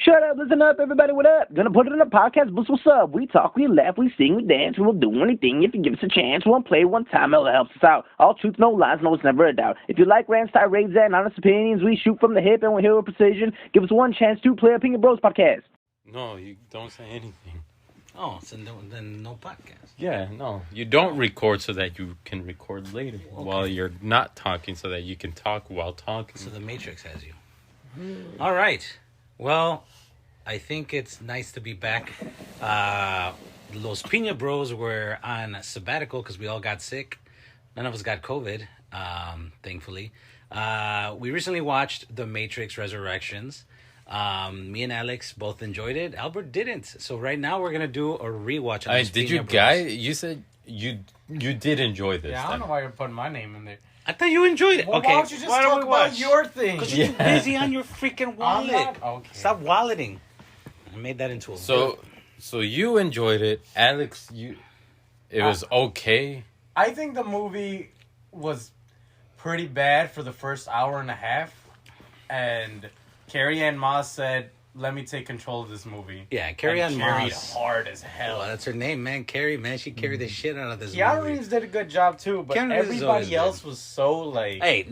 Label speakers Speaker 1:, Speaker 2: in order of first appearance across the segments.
Speaker 1: Shut up, listen up, everybody, what up? Gonna put it in a podcast, boost, what's up? We talk, we laugh, we sing, we dance, we'll do anything if you give us a chance. We'll play one time, it'll help us out. All truth, no lies, no, it's never a doubt. If you like rants, tirades, and honest opinions, we shoot from the hip and we're here with precision. Give us one chance to play Opinion Bros podcast.
Speaker 2: No, you don't say anything.
Speaker 3: Oh, so then no podcast.
Speaker 2: Yeah, no. You don't record so that you can record later while you're not talking so that you can talk while talking.
Speaker 3: So the Matrix has you. All right. Well, I think it's nice to be back. Los Pina Bros were on sabbatical because we all got sick. None of us got COVID, thankfully. We recently watched The Matrix Resurrections. Me and Alex both enjoyed it. Albert didn't. So right now we're gonna do a rewatch.
Speaker 2: Did you guys? You said you did enjoy this.
Speaker 4: Yeah, I don't know why you're putting my name in there.
Speaker 3: I thought you enjoyed it.
Speaker 4: Well,
Speaker 3: okay,
Speaker 4: why don't you just talk about your thing?
Speaker 3: Because you're too busy on your freaking wallet.
Speaker 4: Okay.
Speaker 3: Stop walleting. I made that into a
Speaker 2: So you enjoyed it, Alex. It was okay.
Speaker 4: I think the movie was pretty bad for the first hour and a half, and Carrie Ann Moss said, "Let me take control of this movie."
Speaker 3: Yeah, Carrie Ann Moss.
Speaker 4: Hard as hell.
Speaker 3: Well, that's her name, man. Carrie, man. She carried the shit out of this
Speaker 4: Keanu
Speaker 3: movie.
Speaker 4: Reeves did a good job too, but
Speaker 3: Keanu Reeves is always
Speaker 4: everybody else was so like,
Speaker 3: Hey,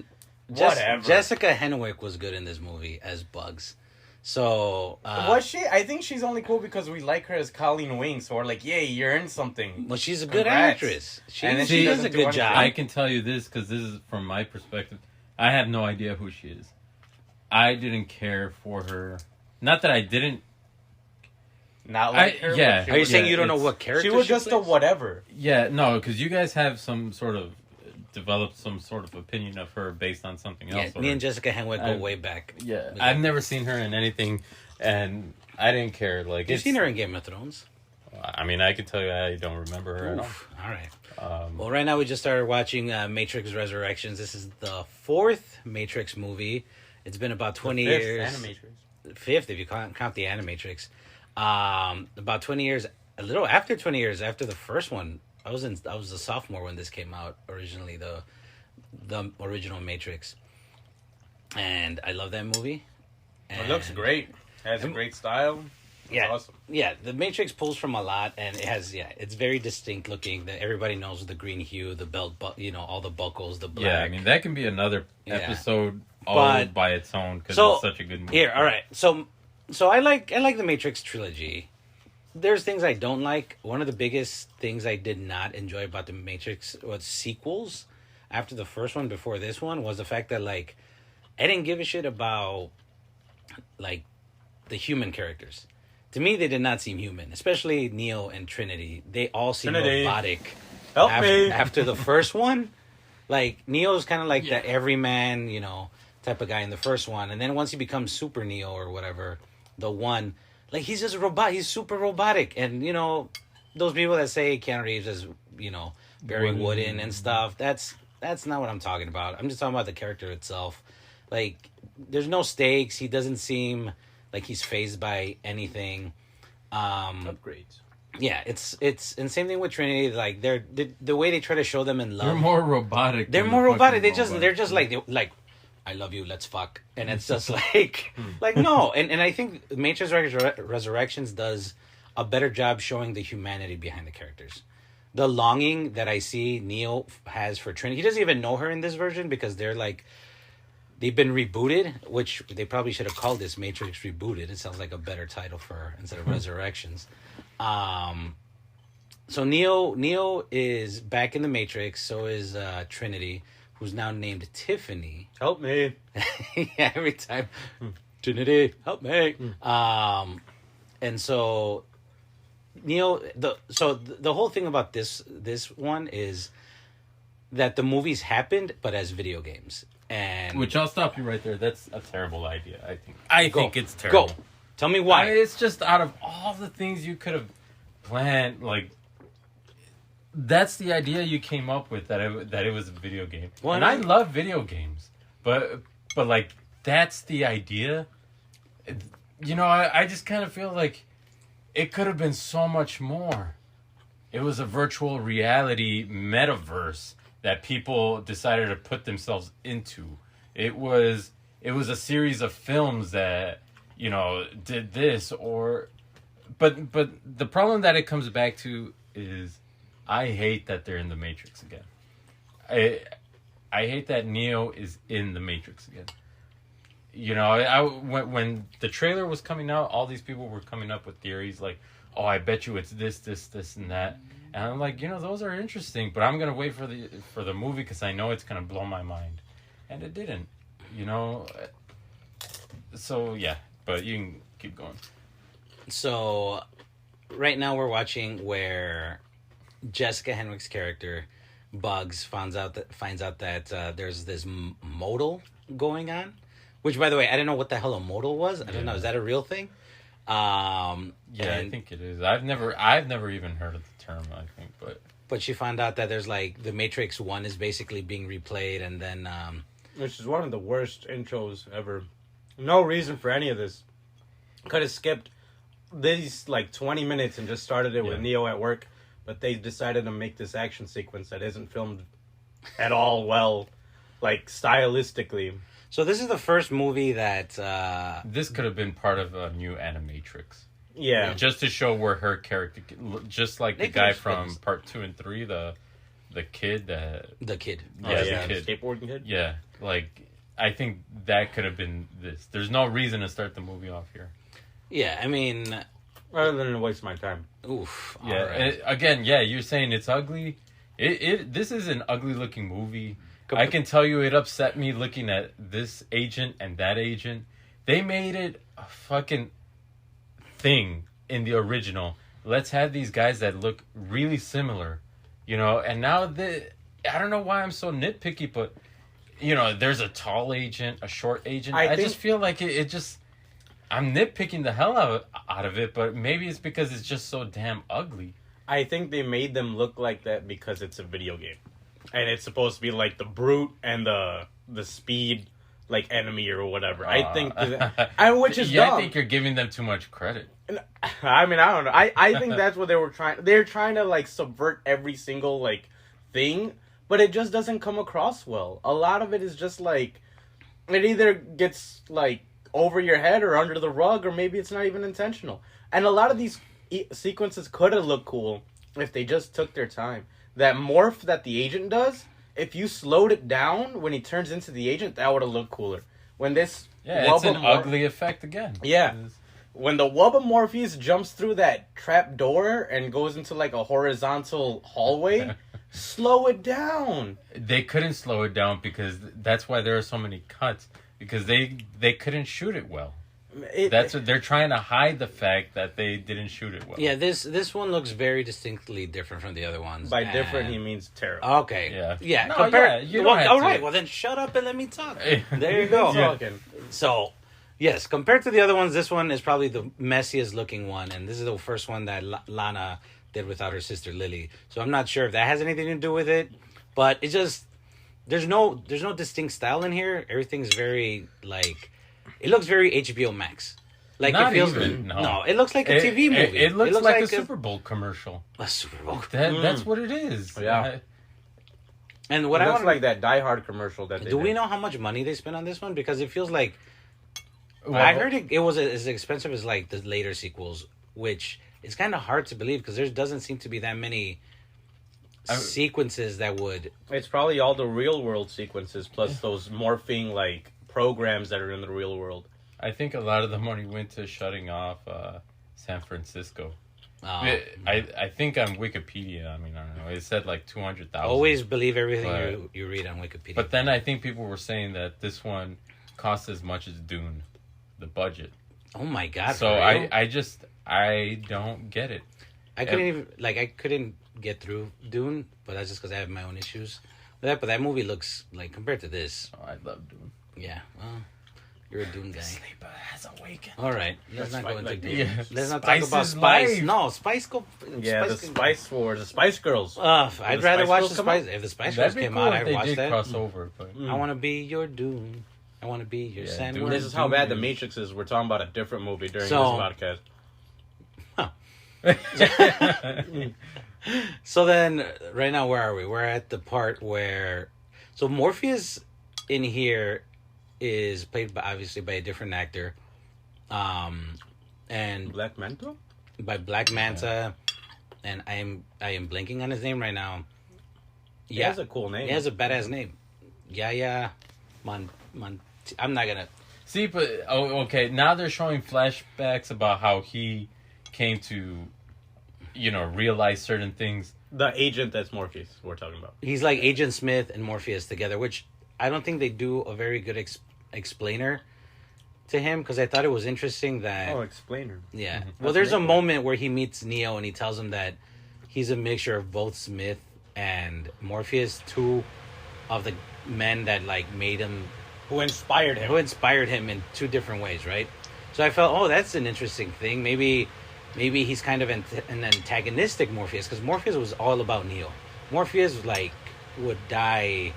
Speaker 4: whatever.
Speaker 3: Jessica Henwick was good in this movie as Bugs. So
Speaker 4: was she? I think she's only cool because we like her as Colleen Wing, so we're like, "Yay, you're in something."
Speaker 3: Well, she's a good
Speaker 4: Congrats.
Speaker 3: actress.
Speaker 4: And then
Speaker 3: She
Speaker 4: she
Speaker 3: does a
Speaker 4: doesn't do
Speaker 3: good
Speaker 4: anything.
Speaker 3: job.
Speaker 2: I can tell you this because this is from my perspective. I have no idea who she is. I didn't care for her. Not that I didn't.
Speaker 4: Not like her.
Speaker 2: yeah.
Speaker 4: but she
Speaker 3: Are you
Speaker 4: was-
Speaker 3: saying you don't know what character
Speaker 4: she was just a
Speaker 3: plays?
Speaker 4: whatever?
Speaker 2: Yeah, no, because you guys have some sort of developed some sort of opinion of her based on something
Speaker 3: Yeah,
Speaker 2: else.
Speaker 3: me and Jessica Henwick go
Speaker 2: I-
Speaker 3: way back.
Speaker 2: Yeah, I've never seen her in anything, and I didn't care. Like,
Speaker 3: You've seen her in Game of Thrones.
Speaker 2: I mean, I can tell you, I don't remember her
Speaker 3: Oof, all right.
Speaker 2: at all.
Speaker 3: Well, right now we just started watching Matrix Resurrections. This is the fourth Matrix movie. It's been about 20
Speaker 4: Fifth
Speaker 3: years.
Speaker 4: Animatrix.
Speaker 3: Fifth, if you count the Animatrix. About 20 years, a little after 20 years after the first one. I was a sophomore when this came out originally, the original Matrix, and I love that movie.
Speaker 4: It looks great. Has a great style. It's
Speaker 3: Yeah,
Speaker 4: awesome.
Speaker 3: yeah. The Matrix pulls from a lot, and it has it's very distinct looking. That everybody knows the green hue, the belt, all the buckles, the black.
Speaker 2: Yeah, I mean, that can be another
Speaker 3: Yeah.
Speaker 2: episode all
Speaker 3: But-
Speaker 2: by its own because
Speaker 3: So,
Speaker 2: it's such a good movie.
Speaker 3: Here, all right. So I like the Matrix trilogy. There's things I don't like. One of the biggest things I did not enjoy about the Matrix was sequels. After the first one, before this one, was the fact that like I didn't give a shit about like the human characters. To me, they did not seem human, especially Neo and Trinity. They all seem
Speaker 4: Trinity.
Speaker 3: robotic.
Speaker 4: Help me.
Speaker 3: After the first one, like Neo's kind of like the everyman, type of guy in the first one, and then once he becomes Super Neo or whatever, the one, like he's just a robot. He's super robotic, and those people that say Keanu Reeves is very wooden and stuff. That's not what I'm talking about. I'm just talking about the character itself. Like, there's no stakes. He doesn't seem like he's fazed by anything.
Speaker 4: Upgrades.
Speaker 3: Yeah, it's and same thing with Trinity. Like the way they try to show them in love.
Speaker 2: They're more robotic.
Speaker 3: They're
Speaker 2: than
Speaker 3: more
Speaker 2: the
Speaker 3: robotic.
Speaker 2: fucking
Speaker 3: They're just like I love you. Let's fuck. And it's just like no. And I think Matrix Resurrections does a better job showing the humanity behind the characters. The longing that I see Neo has for Trinity. He doesn't even know her in this version because they've been rebooted, which they probably should have called this Matrix Rebooted. It sounds like a better title for instead of Resurrections. So Neo is back in the Matrix. So is Trinity, who's now named Tiffany.
Speaker 4: Help me.
Speaker 3: Yeah, every time. Trinity, help me. And so Neo, the whole thing about this one is that the movies happened, but as video games. And
Speaker 2: Which I'll stop you right there. That's a terrible idea, I think. I think it's terrible.
Speaker 3: Go. Tell me why.
Speaker 2: It's just out of all the things you could have planned, like, that's the idea you came up with, that it was a video game.
Speaker 3: Well,
Speaker 2: and I love video games, but like, that's the idea. I just kind of feel like it could have been so much more. It was a virtual reality metaverse that people decided to put themselves into. It was a series of films that did this but the problem that it comes back to is I hate that they're in the Matrix again. I hate that Neo is in the Matrix again. When the trailer was coming out, all these people were coming up with theories like, oh, I bet you it's this, and that. And I'm like, those are interesting, but I'm going to wait for the movie because I know it's going to blow my mind. And it didn't, So, yeah, but you can keep going.
Speaker 3: So, right now we're watching where Jessica Henwick's character, Bugs, finds out that there's this modal going on. Which, by the way, I didn't know what the hell a modal was. I don't know. Is that a real thing?
Speaker 2: I think it is. I've never even heard of the term, I think,
Speaker 3: but she found out that there's like the Matrix 1 is basically being replayed, and then
Speaker 4: which is one of the worst intros ever. No reason for any of this. Could have skipped these like 20 minutes and just started it with Neo at work, but they decided to make this action sequence that isn't filmed at all well, like stylistically.
Speaker 3: So this is the first movie that
Speaker 2: this could have been part of a new Animatrix.
Speaker 4: Yeah,
Speaker 2: just to show where her character, just like the guy from part 2 and 3, the kid.
Speaker 3: The kid.
Speaker 2: Yeah, the kid.
Speaker 4: Skateboarding kid.
Speaker 2: Yeah, like I think that could have been this. There's no reason to start the movie off here.
Speaker 3: Yeah, I mean,
Speaker 4: rather than to waste my time.
Speaker 3: Oof.
Speaker 2: Yeah. Right. Again, you're saying it's ugly. This is an ugly looking movie. I can tell you it upset me looking at this agent and that agent. They made it a fucking thing in the original. Let's have these guys that look really similar, and now I don't know why I'm so nitpicky, but there's a tall agent, a short agent. I just feel like it just, I'm nitpicking the hell out of it, but maybe it's because it's just so damn ugly.
Speaker 4: I think they made them look like that because it's a video game. And it's supposed to be like the brute and the speed like enemy or whatever. I think which is dumb.
Speaker 2: I think you're giving them too much credit.
Speaker 4: I mean, I don't know. I think that's what they were trying. They're trying to like subvert every single like thing, but it just doesn't come across well. A lot of it is just like it either gets like over your head or under the rug, or maybe it's not even intentional. And a lot of these sequences could have looked cool if they just took their time. That morph that the agent does, if you slowed it down when he turns into the agent, that would have looked cooler. When this
Speaker 2: it's an ugly effect again.
Speaker 4: Yeah. When the Wubba Morpheus jumps through that trap door and goes into like a horizontal hallway, slow it down.
Speaker 2: They couldn't slow it down because that's why there are so many cuts. Because they couldn't shoot it well. That's what they're trying to hide, the fact that they didn't shoot it well.
Speaker 3: Yeah, this one looks very distinctly different from the other ones.
Speaker 4: By different, he means terrible.
Speaker 3: Okay. Yeah.
Speaker 2: No,
Speaker 3: all right. Well, then shut up and let me talk. There you go. So, yes, compared to the other ones, this one is probably the messiest looking one, and this is the first one that Lana did without her sister Lily. So I'm not sure if that has anything to do with it, but it just there's no distinct style in here. Everything's very like. It looks very HBO Max. Like
Speaker 2: Not
Speaker 3: it feels
Speaker 2: even.
Speaker 3: No, it looks like a TV movie.
Speaker 2: It looks like a Super Bowl commercial.
Speaker 3: A Super Bowl.
Speaker 2: That's what it is.
Speaker 4: Yeah.
Speaker 3: And what
Speaker 4: it
Speaker 3: I
Speaker 4: looks like that Die Hard commercial that they
Speaker 3: Do
Speaker 4: did.
Speaker 3: we know how much money they spent on this one? Because it feels like I heard it was as expensive as like the later sequels, which is kind of hard to believe because there doesn't seem to be that many sequences that would.
Speaker 4: It's probably all the real world sequences plus those morphing like programs that are in the real world.
Speaker 2: I think a lot of the money went to shutting off San Francisco.
Speaker 3: Oh.
Speaker 2: I think on Wikipedia, I mean, I don't know, it said like 200,000.
Speaker 3: Always believe everything you read on Wikipedia.
Speaker 2: But then I think people were saying that this one cost as much as Dune, the budget.
Speaker 3: Oh my God.
Speaker 2: So I don't get it.
Speaker 3: I couldn't get through Dune, but that's just because I have my own issues with that. But that movie looks like, compared to this.
Speaker 2: Oh, I love Dune.
Speaker 3: Yeah, well, you're a Dune guy.
Speaker 2: The sleeper has awakened.
Speaker 3: All right, let's not go into Dune.
Speaker 2: Yeah.
Speaker 3: Let's not
Speaker 2: Spice
Speaker 3: talk about
Speaker 2: is
Speaker 3: Spice.
Speaker 2: life.
Speaker 3: No, Spice go.
Speaker 4: Yeah, the Spice Wars, the Spice Girls.
Speaker 3: I'd rather watch the Spice. If the Spice Girls came out, I'd watch that.
Speaker 2: They did cross over, but
Speaker 3: I want to be your Dune. I want to be your Sandworm.
Speaker 4: This is how bad the Matrix is. We're talking about a different movie during this podcast.
Speaker 3: So then, right now, where are we? We're at the part where, so Morpheus in here is played by, obviously by a different actor, And
Speaker 4: Black Manta?
Speaker 3: by Black Manta, and I am blanking on his name right now.
Speaker 4: He has a cool name.
Speaker 3: He has a badass name. Yaya I'm not gonna
Speaker 2: See, but okay. Now they're showing flashbacks about how he came to, realize certain things.
Speaker 4: The agent that's Morpheus we're talking about.
Speaker 3: He's like Agent Smith and Morpheus together, which I don't think they do a very good explainer to him, because I thought it was interesting that...
Speaker 4: Oh, explainer.
Speaker 3: Yeah.
Speaker 4: Mm-hmm.
Speaker 3: Well, there's a moment where he meets Neo and he tells him that he's a mixture of both Smith and Morpheus, two of the men that like made him...
Speaker 4: Who inspired him
Speaker 3: in two different ways, right? So I felt, that's an interesting thing. Maybe he's kind of an antagonistic Morpheus, because Morpheus was all about Neo. Morpheus like would die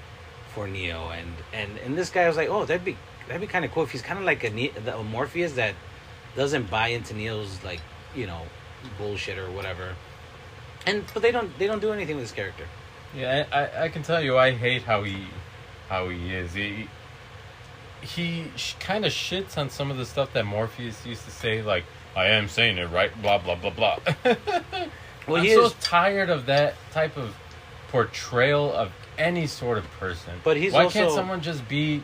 Speaker 3: for Neo, and this guy was like, that'd be kind of cool if he's kind of like a Morpheus that doesn't buy into Neo's like bullshit or whatever. But they don't do anything with this character.
Speaker 2: Yeah, I can tell you, I hate how he is. He kind of shits on some of the stuff that Morpheus used to say, like, I am saying it right, blah, blah, blah, blah.
Speaker 3: Well,
Speaker 2: I'm so tired of that type of portrayal of any sort of person.
Speaker 3: But
Speaker 2: Why can't someone just be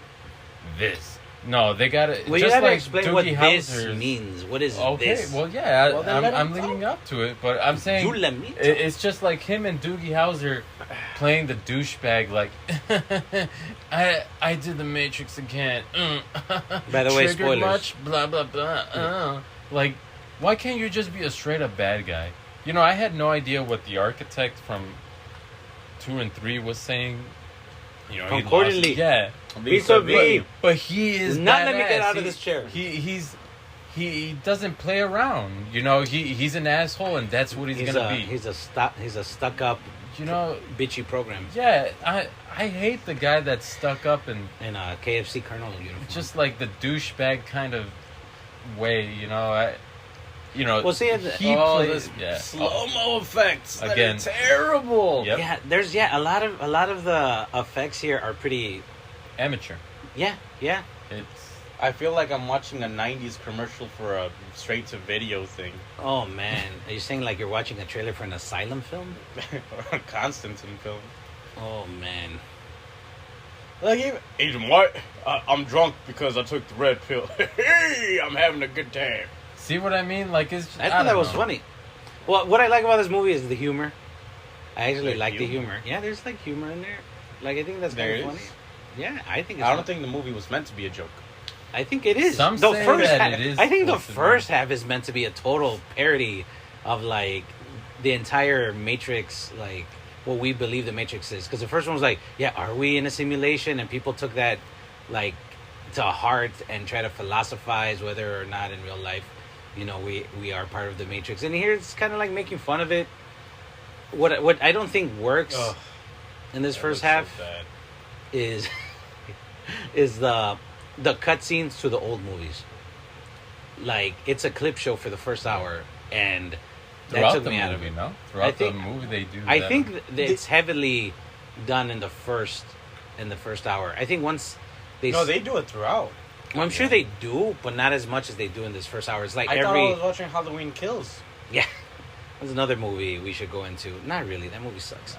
Speaker 2: this? No, they gotta...
Speaker 3: Well, you gotta explain what this means. What is this?
Speaker 2: Okay, well, yeah, I'm leaning up to it, but I'm saying... It's just like him and Doogie Howser playing the douchebag, like, I did the Matrix again.
Speaker 3: By the way,
Speaker 2: Triggered
Speaker 3: spoilers.
Speaker 2: much? Blah, blah, blah. Like, why can't you just be a straight-up bad guy? I had no idea what the architect from 2 and 3 was saying.
Speaker 3: Concordantly.
Speaker 2: Yeah. But he is
Speaker 3: not
Speaker 2: badass.
Speaker 3: let me get out of this chair.
Speaker 2: He doesn't play around. He's an asshole, and that's what he's gonna be.
Speaker 3: He's a stuck up, bitchy program.
Speaker 2: Yeah, I hate the guy that's stuck up and
Speaker 3: in a KFC Colonel uniform.
Speaker 2: Just like the douchebag kind of way.
Speaker 3: Well, see,
Speaker 2: he plays
Speaker 4: slow-mo effects
Speaker 2: again.
Speaker 4: That are terrible.
Speaker 2: Yep.
Speaker 3: Yeah, there's a lot of the effects here are pretty
Speaker 2: amateur.
Speaker 3: Yeah.
Speaker 4: I feel like I'm watching a 90s commercial for a straight-to-video thing.
Speaker 3: Oh, man. Are you saying like you're watching a trailer for an Asylum film?
Speaker 4: Or a Constantine film.
Speaker 3: Oh, man.
Speaker 4: Like, Agent White, I'm drunk because I took the red pill. Hey, I'm having a good time.
Speaker 2: See what I mean? Like, I
Speaker 3: thought that was funny. Well, what I like about this movie is the humor. I actually like the humor. Yeah, there's like humor in there. Like, I think that's kind of funny. Yeah, I think
Speaker 4: I don't think the movie was meant to be a joke.
Speaker 3: I think it is.
Speaker 2: Some say that it is.
Speaker 3: I think the first half is meant to be a total parody of like the entire Matrix, like what we believe the Matrix is. Because the first one was like, yeah, are we in a simulation? And people took that like to heart and try to philosophize whether or not in real life, we are part of the Matrix. And here it's kind of like making fun of it. What I don't think works in this first half is the cutscenes to the old movies. Like, it's a clip show for the first hour, and that took me out of it.
Speaker 2: No? Throughout the movie, they do that.
Speaker 3: I think it's heavily done in the first hour. I think once they...
Speaker 4: No, they do it throughout.
Speaker 3: Well, I'm sure they do, but not as much as they do in this first hour. It's like
Speaker 4: I thought I was watching Halloween Kills.
Speaker 3: Yeah. That's another movie we should go into. Not really. That movie sucks.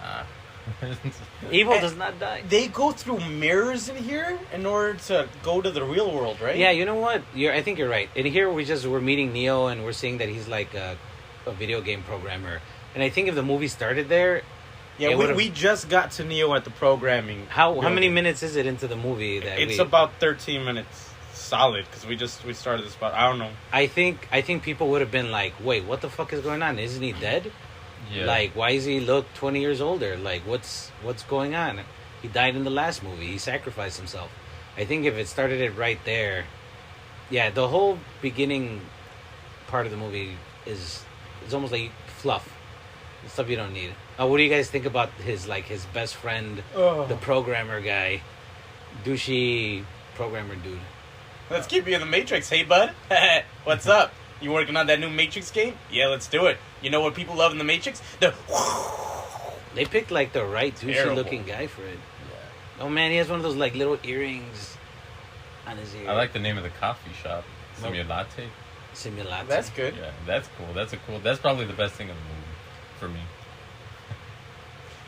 Speaker 3: Evil does not die.
Speaker 4: They go through mirrors in here in order to go to the real world, right?
Speaker 3: Yeah, you know what? I think you're right. In here, we're meeting Neo, and we're seeing that he's like a video game programmer. And I think if the movie started there...
Speaker 4: Yeah, we just got to Neo at the programming.
Speaker 3: How many minutes is it into the movie?
Speaker 4: It's about 13 minutes solid, because we started the spot. I don't know.
Speaker 3: I think people would have been like, wait, what the fuck is going on? Isn't he dead?
Speaker 2: Yeah.
Speaker 3: Like, why does he look 20 years older? Like, what's going on? He died in the last movie. He sacrificed himself. I think if it started it right there, yeah, the whole beginning part of the movie is almost like fluff. Stuff you don't need. What do you guys think about his best friend, the programmer guy, douchey programmer dude?
Speaker 4: Let's keep you in the Matrix, hey bud. What's up? You working on that new Matrix game? Yeah, let's do it. You know what people love in the Matrix?
Speaker 3: They picked like the right douchey looking guy for it. Yeah. Oh man, he has one of those like little earrings on his ear.
Speaker 2: I like the name of the coffee shop.
Speaker 3: Simulate.
Speaker 4: That's good.
Speaker 2: Yeah, that's cool. That's probably the best thing in the movie for me.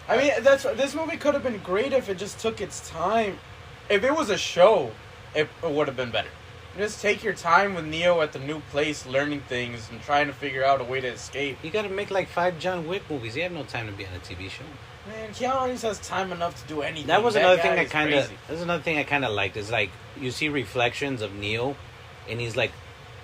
Speaker 4: I mean, this movie could have been great if it just took its time. If it was a show, it would have been better. Just take your time with Neo at the new place, learning things and trying to figure out a way to escape.
Speaker 3: You gotta make like 5 John Wick movies. You have no time to be on a TV show.
Speaker 4: Man, Keanu Reeves has time enough to do anything.
Speaker 3: That was another thing
Speaker 4: guy
Speaker 3: that
Speaker 4: is
Speaker 3: kind of.
Speaker 4: crazy.
Speaker 3: That's another thing I kind of liked. Is like you see reflections of Neo, and he's like,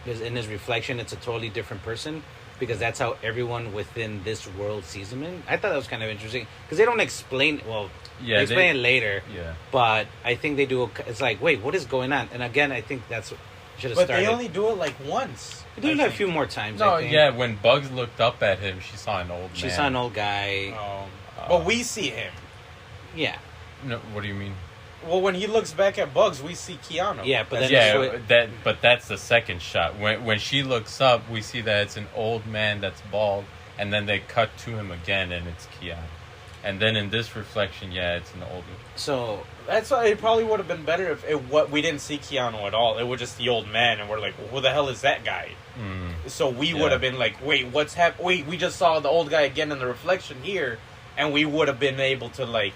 Speaker 3: in his reflection, it's a totally different person because that's how everyone within this world sees him. In. I thought that was kind of interesting because they don't explain. Well,
Speaker 2: Yeah,
Speaker 3: they explain it later.
Speaker 2: Yeah.
Speaker 3: But I think they do. It's like, wait, what is going on? And again, I think that's should have
Speaker 4: But
Speaker 3: started.
Speaker 4: they only do it like once.
Speaker 3: They do it a few more times.
Speaker 2: No,
Speaker 3: I think.
Speaker 2: yeah. When Bugs looked up at him, she saw an old man.
Speaker 3: She saw an old guy.
Speaker 4: But we see him.
Speaker 3: Yeah.
Speaker 2: No, what do you mean?
Speaker 4: Well, when he looks back at Bugs, we see Keanu.
Speaker 3: Yeah, but then
Speaker 2: Yeah, but that's the second shot. When she looks up, we see that it's an old man that's bald, and then they cut to him again, and it's Keanu. And then in this reflection, yeah, it's an older.
Speaker 3: So
Speaker 4: that's why it probably would have been better if we didn't see Keanu at all. It was just the old man, and we're like, well, who the hell is that guy? So we would have been like, wait, what's happening? Wait, we just saw the old guy again in the reflection here, and we would have been able to like.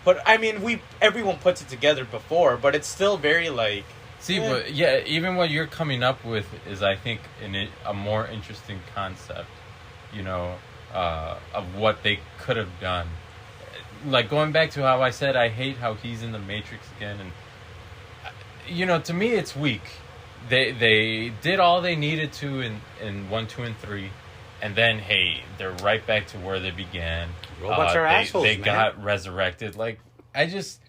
Speaker 4: But I mean, everyone puts it together before, but it's still very like.
Speaker 2: See, but yeah, even what you're coming up with is, I think, a more interesting concept, of what they could have done. Like going back to how I said I hate how he's in the Matrix again, and to me it's weak. They did all they needed to in 1, 2, and 3, and then hey, they're right back to where they began.
Speaker 3: Robots are assholes.
Speaker 2: They
Speaker 3: man.
Speaker 2: got resurrected. Like I just,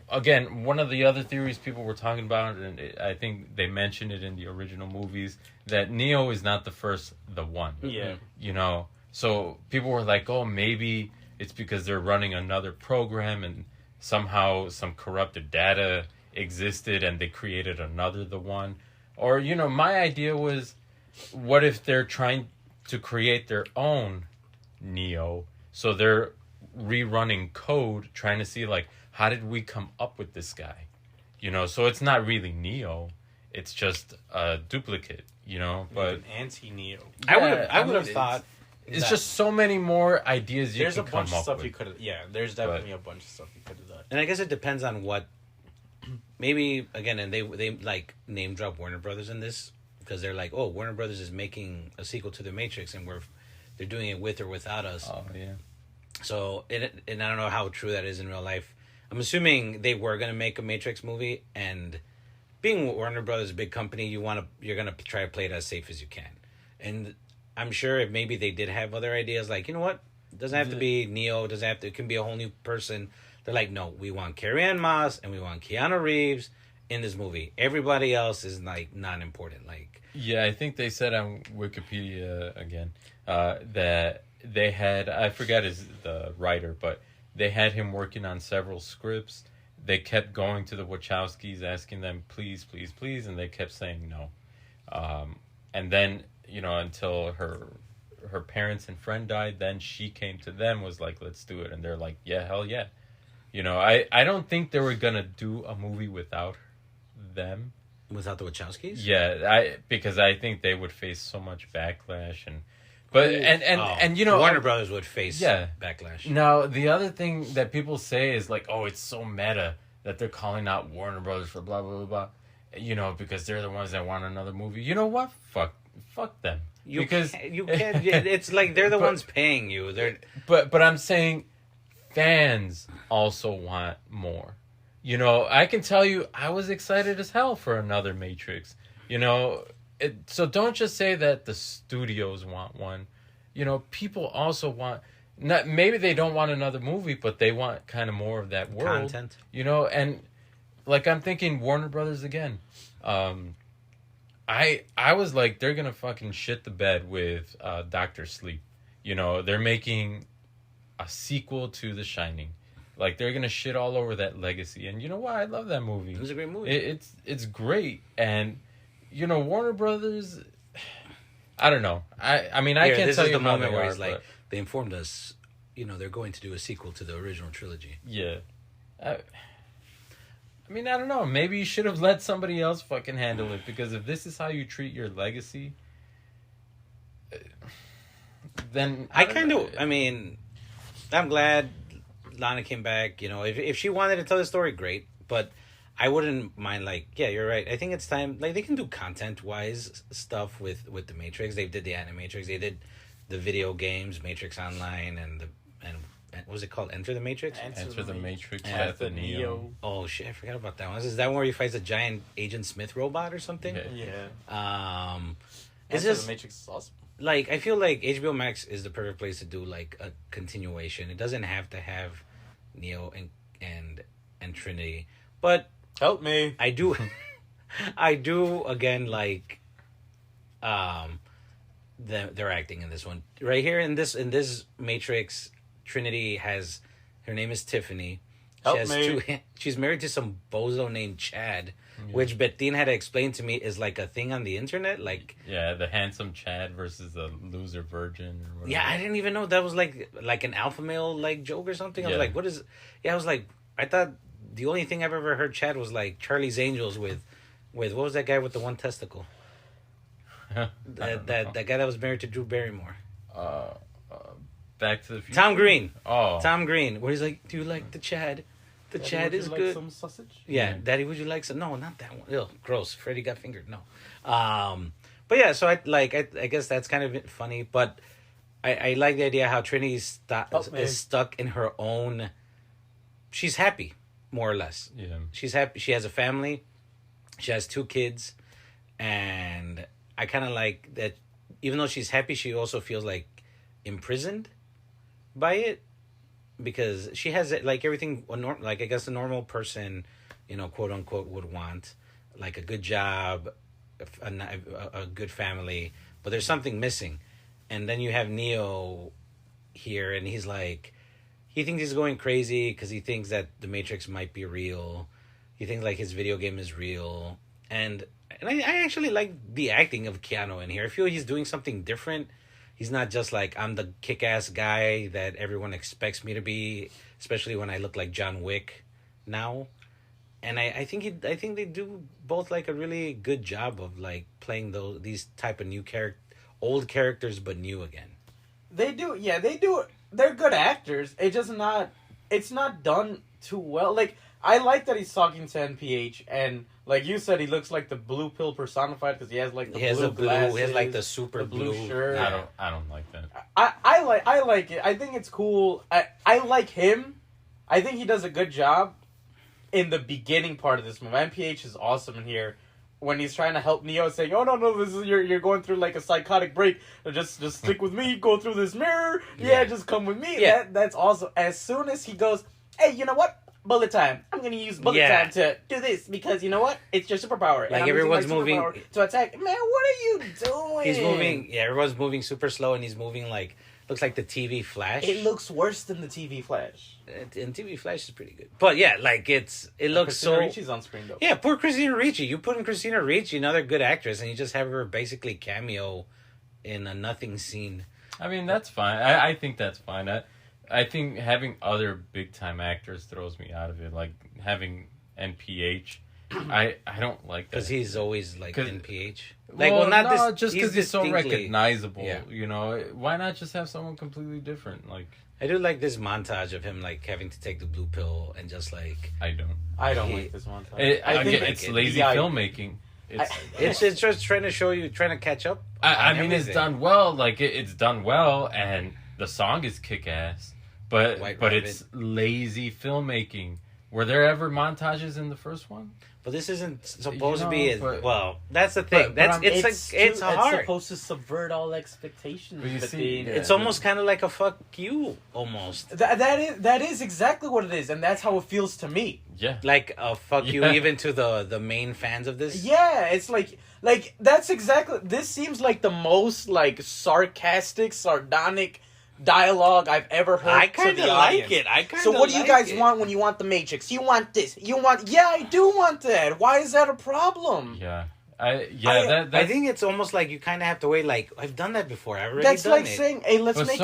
Speaker 2: again, one of the other theories people were talking about, and I think they mentioned it in the original movies, that Neo is not the one.
Speaker 4: Yeah.
Speaker 2: So people were like, oh, maybe it's because they're running another program and somehow some corrupted data existed and they created another the one. Or, my idea was, what if they're trying to create their own Neo? So they're rerunning code, trying to see, like, how did we come up with this guy? So it's not really Neo. It's just a duplicate, but
Speaker 4: an anti-Neo.
Speaker 3: I would have thought.
Speaker 2: It's just so many more ideas you can come up with.
Speaker 4: There's a bunch of stuff you could have. Yeah, there's definitely a bunch of stuff you could have done.
Speaker 3: And I guess it depends on what. Maybe again, and they like name drop Warner Brothers in this because they're like, oh, Warner Brothers is making a sequel to The Matrix, and they're doing it with or without us.
Speaker 2: Oh yeah.
Speaker 3: So and I don't know how true that is in real life. I'm assuming they were gonna make a Matrix movie, and being Warner Brothers, a big company, you're gonna try to play it as safe as you can, and I'm sure if maybe they did have other ideas, like, you know what? It doesn't have to be Neo. It can be a whole new person. They're like, no, we want Carrie-Anne Moss and we want Keanu Reeves in this movie. Everybody else is like non-important. Like,
Speaker 2: yeah, I think they said on Wikipedia again that they had, I forgot the writer, but they had him working on several scripts. They kept going to the Wachowskis, asking them, please, please, please, and they kept saying no. And then, until her parents and friend died, then she came to them, was like, let's do it. And they're like, yeah, hell yeah. I don't think they were going to do a movie without them.
Speaker 3: Without the Wachowskis?
Speaker 2: Yeah, because I think they would face so much backlash. And
Speaker 3: Warner Brothers would face backlash.
Speaker 2: Now, the other thing that people say is like, oh, it's so meta that they're calling out Warner Brothers for blah, blah, blah, blah. Because they're the ones that want another movie. You know what? Fuck them.
Speaker 3: You can't. It's like they're the ones paying you.
Speaker 2: But I'm saying fans also want more. I can tell you, I was excited as hell for another Matrix. So don't just say that the studios want one. People also want. Maybe they don't want another movie, but they want kind of more of that world.
Speaker 3: Content.
Speaker 2: And like I'm thinking Warner Brothers again. I was like, they're gonna fucking shit the bed with Dr. Sleep. They're making a sequel to The Shining. Like, they're gonna shit all over that legacy. And you know what? I love that movie.
Speaker 3: It was a great movie.
Speaker 2: It's great. And Warner Brothers, I don't know. I mean, I can't tell you
Speaker 3: the
Speaker 2: how
Speaker 3: moment
Speaker 2: they
Speaker 3: where
Speaker 2: are,
Speaker 3: he's like, they informed us, they're going to do a sequel to the original trilogy.
Speaker 2: Yeah. I mean, I don't know. Maybe you should have let somebody else fucking handle it, because if this is how you treat your legacy, then
Speaker 3: I mean, I'm glad Lana came back. You know, if she wanted to tell the story, great. But I wouldn't mind. Like, yeah, you're right. I think it's time. Like, they can do content-wise stuff with the Matrix. They did the Animatrix. They did the video games, Matrix Online, and what was it called? Enter the Matrix?
Speaker 2: Enter the Matrix,
Speaker 4: Death
Speaker 2: Death of Neo.
Speaker 3: Oh, shit. I forgot about that one. Is that one where he fights a giant Agent Smith robot or something?
Speaker 2: Yeah.
Speaker 3: It's
Speaker 4: Enter
Speaker 3: just,
Speaker 4: the Matrix is awesome.
Speaker 3: like, I feel like HBO Max is the perfect place to do, like, a continuation. It doesn't have to have Neo and Trinity. But
Speaker 4: Help me.
Speaker 3: I do again like their acting in this one. Right here in this Matrix, Trinity has, her name is Tiffany. She's married to some bozo named Chad, which Bettina had to explain to me is like a thing on the internet. Like,
Speaker 2: yeah, the handsome Chad versus the loser virgin. Or whatever.
Speaker 3: yeah, I didn't even know that was like an alpha male like joke or something. I was like, what is? Yeah, I was like, I thought the only thing I've ever heard Chad was like Charlie's Angels with what was that guy with the one testicle? that guy that was married to Drew Barrymore.
Speaker 2: Back to the Future.
Speaker 3: Tom Green.
Speaker 2: Oh,
Speaker 3: Tom Green. Where he's like, do you like the Chad? The
Speaker 4: Daddy,
Speaker 3: Chad
Speaker 4: would
Speaker 3: is
Speaker 4: you like
Speaker 3: good.
Speaker 4: some sausage?
Speaker 3: Yeah, Daddy, would you like some? No, not that one. Ew, gross. Freddy got fingered. No. But yeah, so I guess that's kind of funny, but I like the idea how Trinity is stuck in her own. She's happy, more or less.
Speaker 2: yeah.
Speaker 3: She's happy. She has a family. She has 2 kids, and I kind of like that. Even though she's happy, she also feels like imprisoned by it, because she has like everything. Like, I guess a normal person, you know, quote unquote, would want, like a good job, a good family, but there's something missing. And then you have Neo here, and he's like, he thinks he's going crazy because he thinks that the Matrix might be real. He thinks like his video game is real, and I actually like the acting of Keanu in here. I feel he's doing something different. He's not just like, I'm the kick-ass guy that everyone expects me to be, especially when I look like John Wick now. And I think they do both like a really good job of like playing these type of old characters but new again.
Speaker 4: They do, yeah, they do. They're good actors. It's not done too well. Like, I like that he's talking to NPH, and like you said, he looks like the blue pill personified because he has like the blue glasses,
Speaker 3: he has like the super
Speaker 4: blue shirt.
Speaker 2: I don't like that.
Speaker 4: I like it. I think it's cool. I like him. I think he does a good job in the beginning part of this movie. NPH is awesome in here when he's trying to help Neo, saying, "Oh no, this is you're going through like a psychotic break. Just stick with me. Go through this mirror. Yeah, just come with me."
Speaker 3: Yeah.
Speaker 4: That's awesome. As soon as he goes, "Hey, you know what? Bullet time. I'm gonna use bullet time to do this because you know what? It's your superpower."
Speaker 3: Like,
Speaker 4: and
Speaker 3: everyone's moving
Speaker 4: to attack. Man, what are you doing?
Speaker 3: He's moving. Yeah, everyone's moving super slow, and he's moving like looks like the TV Flash.
Speaker 4: It looks worse than the TV Flash.
Speaker 3: And TV Flash is pretty good, but yeah, like it looks
Speaker 4: Christina
Speaker 3: so.
Speaker 4: Ricci's on screen though.
Speaker 3: Yeah, poor Christina Ricci. You put in Christina Ricci, another good actress, and you just have her basically cameo in a nothing scene.
Speaker 2: I mean, that's fine. I think that's fine. I think having other big time actors throws me out of it. Like having NPH, I don't like that
Speaker 3: because he's always like NPH.
Speaker 2: Like, just because he's so recognizable.
Speaker 3: Yeah.
Speaker 2: You know, why not just have someone completely different? Like,
Speaker 3: I do like this montage of him like having to take the blue pill and just like
Speaker 2: I don't
Speaker 4: like this montage.
Speaker 2: I think it's lazy filmmaking.
Speaker 3: It's just trying to catch up.
Speaker 2: I mean, it's done well. Like it's done well, and the song is kick ass. But it's lazy filmmaking. Were there ever montages in the first one?
Speaker 3: But this isn't supposed to be well. That's the thing. It's hard.
Speaker 4: It's supposed to subvert all expectations.
Speaker 2: But you see,
Speaker 3: it's almost kind of like a fuck you, almost.
Speaker 4: That is exactly what it is, and that's how it feels to me.
Speaker 2: Yeah,
Speaker 3: like a fuck you, even to the main fans of this.
Speaker 4: Yeah, it's like that's exactly. This seems like the most like sarcastic, sardonic dialogue I've ever heard. I
Speaker 3: kind of like it.
Speaker 4: So what do you guys want when you want the Matrix? You want this. Yeah, I do want that. Why is that a problem?
Speaker 2: Yeah.
Speaker 3: I think it's almost like you kind of have to wait. Like, I've done that before. I've already
Speaker 4: That's
Speaker 3: done
Speaker 4: like
Speaker 3: it.
Speaker 4: saying, "Hey, let's make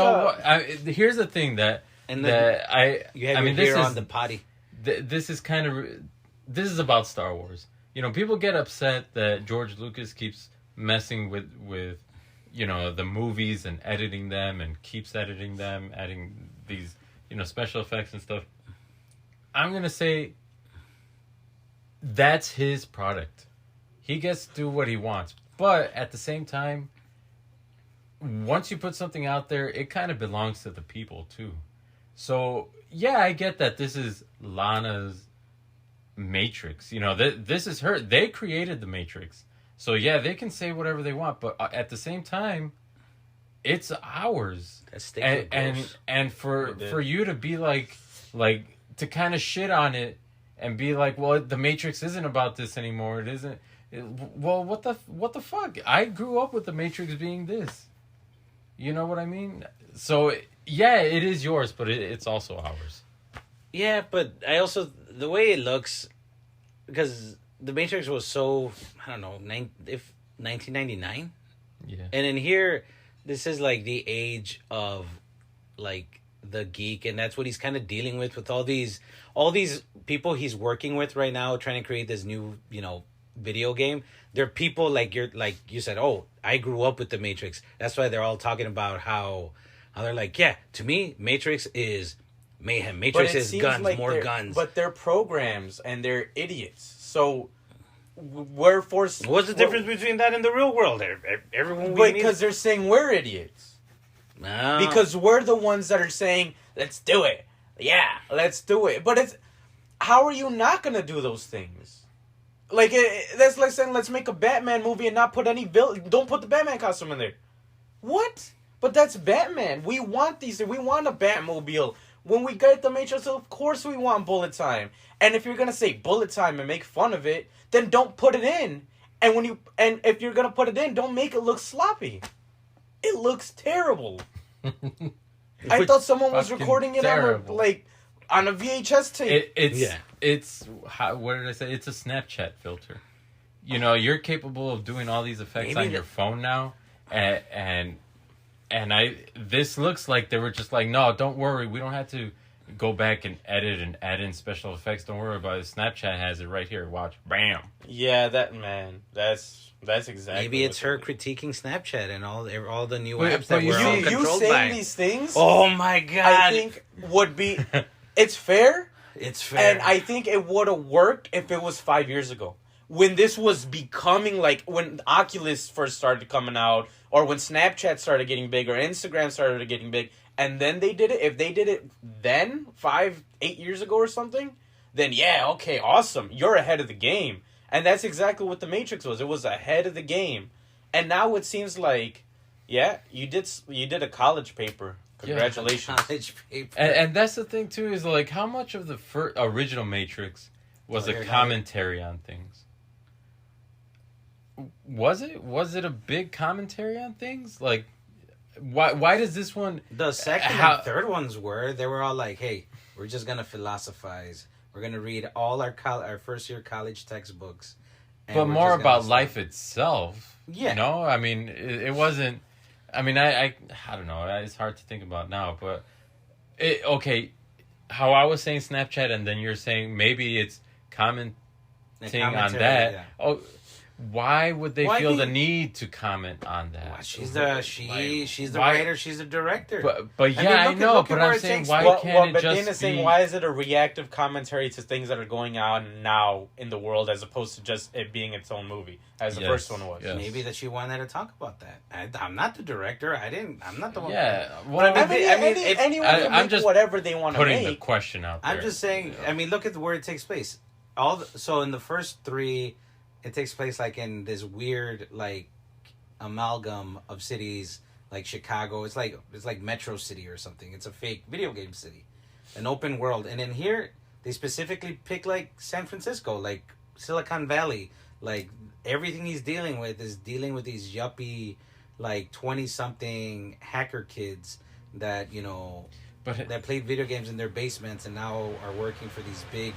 Speaker 2: here's the thing that
Speaker 3: you have your on the potty.
Speaker 2: This is kind of this is about Star Wars. You know, people get upset that George Lucas keeps messing with the movies and editing them and keeps editing them, adding these, special effects and stuff. I'm going to say that's his product. He gets to do what he wants. But at the same time, once you put something out there, it kind of belongs to the people too. So, yeah, I get that this is Lana's Matrix. This is her. They created the Matrix. So, yeah, they can say whatever they want. But at the same time, it's ours. And for you to be like to kind of shit on it and be like, well, the Matrix isn't about this anymore. It isn't. Well, what the fuck? I grew up with the Matrix being this. You know what I mean? So, yeah, it is yours, but it's also ours.
Speaker 3: Yeah, but I also, the way it looks, because the Matrix was so, I don't know, 1999?
Speaker 2: Yeah.
Speaker 3: And in here, this is like the age of like the geek, and that's what he's kind of dealing with all these people he's working with right now, trying to create this new, video game. They're people like you said, oh, I grew up with the Matrix. That's why they're all talking about how they're like, yeah, to me, Matrix is mayhem. Matrix is guns, like more guns.
Speaker 4: But they're programs and they're idiots. So we're forced.
Speaker 3: What's the difference between that and the real world? Everyone,
Speaker 4: because they're saying we're idiots.
Speaker 3: No.
Speaker 4: Because we're the ones that are saying, let's do it. Yeah, let's do it. But it's, how are you not gonna do those things? Like, that's like saying, let's make a Batman movie and not put any villain. Don't put the Batman costume in there. What? But that's Batman. We want these. We want a Batmobile. When we get the Matrix, of course we want bullet time. And if you're gonna say bullet time and make fun of it, then don't put it in. And if you're gonna put it in, don't make it look sloppy. It looks terrible. I thought someone was recording it on a VHS tape.
Speaker 2: It's what did I say? It's a Snapchat filter. You're capable of doing all these effects on your phone now, and this looks like they were just like, no, don't worry, we don't have to go back and edit and add in special effects. Don't worry about it. Snapchat has it right here. Watch, bam.
Speaker 4: Yeah, that's exactly.
Speaker 3: Maybe it's her critiquing Snapchat and all the new apps that
Speaker 4: we're
Speaker 3: all controlled by.
Speaker 4: You saying these things?
Speaker 3: Oh my god!
Speaker 4: I think would be. It's fair.
Speaker 3: It's fair.
Speaker 4: And I think it would have worked if it was 5 years ago. When this was becoming, like, when Oculus first started coming out, or when Snapchat started getting big, or Instagram started getting big, and then they did it. If they did it then, 8 years ago or something, then yeah, okay, awesome. You're ahead of the game. And that's exactly what the Matrix was. It was ahead of the game. And now it seems like, yeah, you did a college paper. Congratulations.
Speaker 3: College paper.
Speaker 2: And that's the thing, too, is like, how much of the original Matrix was a commentary on things? Was it a big commentary on things? Like, why does this one...
Speaker 3: The second and third ones they were all like, hey, we're just going to philosophize. We're going to read all our first year college textbooks.
Speaker 2: But more about life itself.
Speaker 3: Yeah.
Speaker 2: I mean, it wasn't... I mean, I don't know. It's hard to think about now, but... Okay, how I was saying Snapchat and then you're saying maybe it's commenting on that. Yeah. Oh, why would they feel the need to comment on that?
Speaker 3: Well, she's the writer, she's the director.
Speaker 2: But yeah, I know, but I'm saying why can't it just be...
Speaker 4: Dana's saying, why is it a reactive commentary to things that are going on now in the world as opposed to just it being its own movie, as the first one was?
Speaker 3: Yes. Maybe that she wanted to talk about that. I'm not the director. I'm not the one.
Speaker 2: Yeah, well,
Speaker 4: anyone can make whatever they want to make.
Speaker 2: Putting the question out there.
Speaker 3: I'm just saying, I mean, look at where it takes place. So in the first three... It takes place like in this weird like amalgam of cities like Chicago. It's like Metro City or something. It's a fake video game city, an open world. And in here, they specifically pick like San Francisco, like Silicon Valley. Like everything he's dealing with is dealing with these yuppie, like 20-something hacker kids that that played video games in their basements and now are working for these big.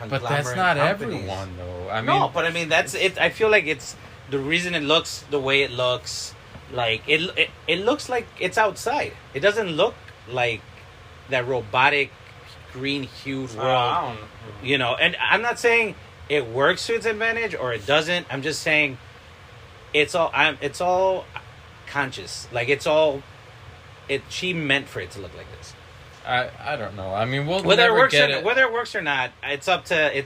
Speaker 2: But that's not companies. Everyone, though. I mean,
Speaker 3: no, but I mean that's it. I feel like it's the reason it looks the way it looks. Like it looks like it's outside. It doesn't look like that robotic, green-hued
Speaker 4: I
Speaker 3: world.
Speaker 4: don't know.
Speaker 3: You know, and I'm not saying it works to its advantage or it doesn't. I'm just saying it's all conscious. Like she meant for it to look like this.
Speaker 2: I don't know. I mean, we'll
Speaker 3: Whether it
Speaker 2: never
Speaker 3: works
Speaker 2: get
Speaker 3: or,
Speaker 2: it.
Speaker 3: whether it works or not, it's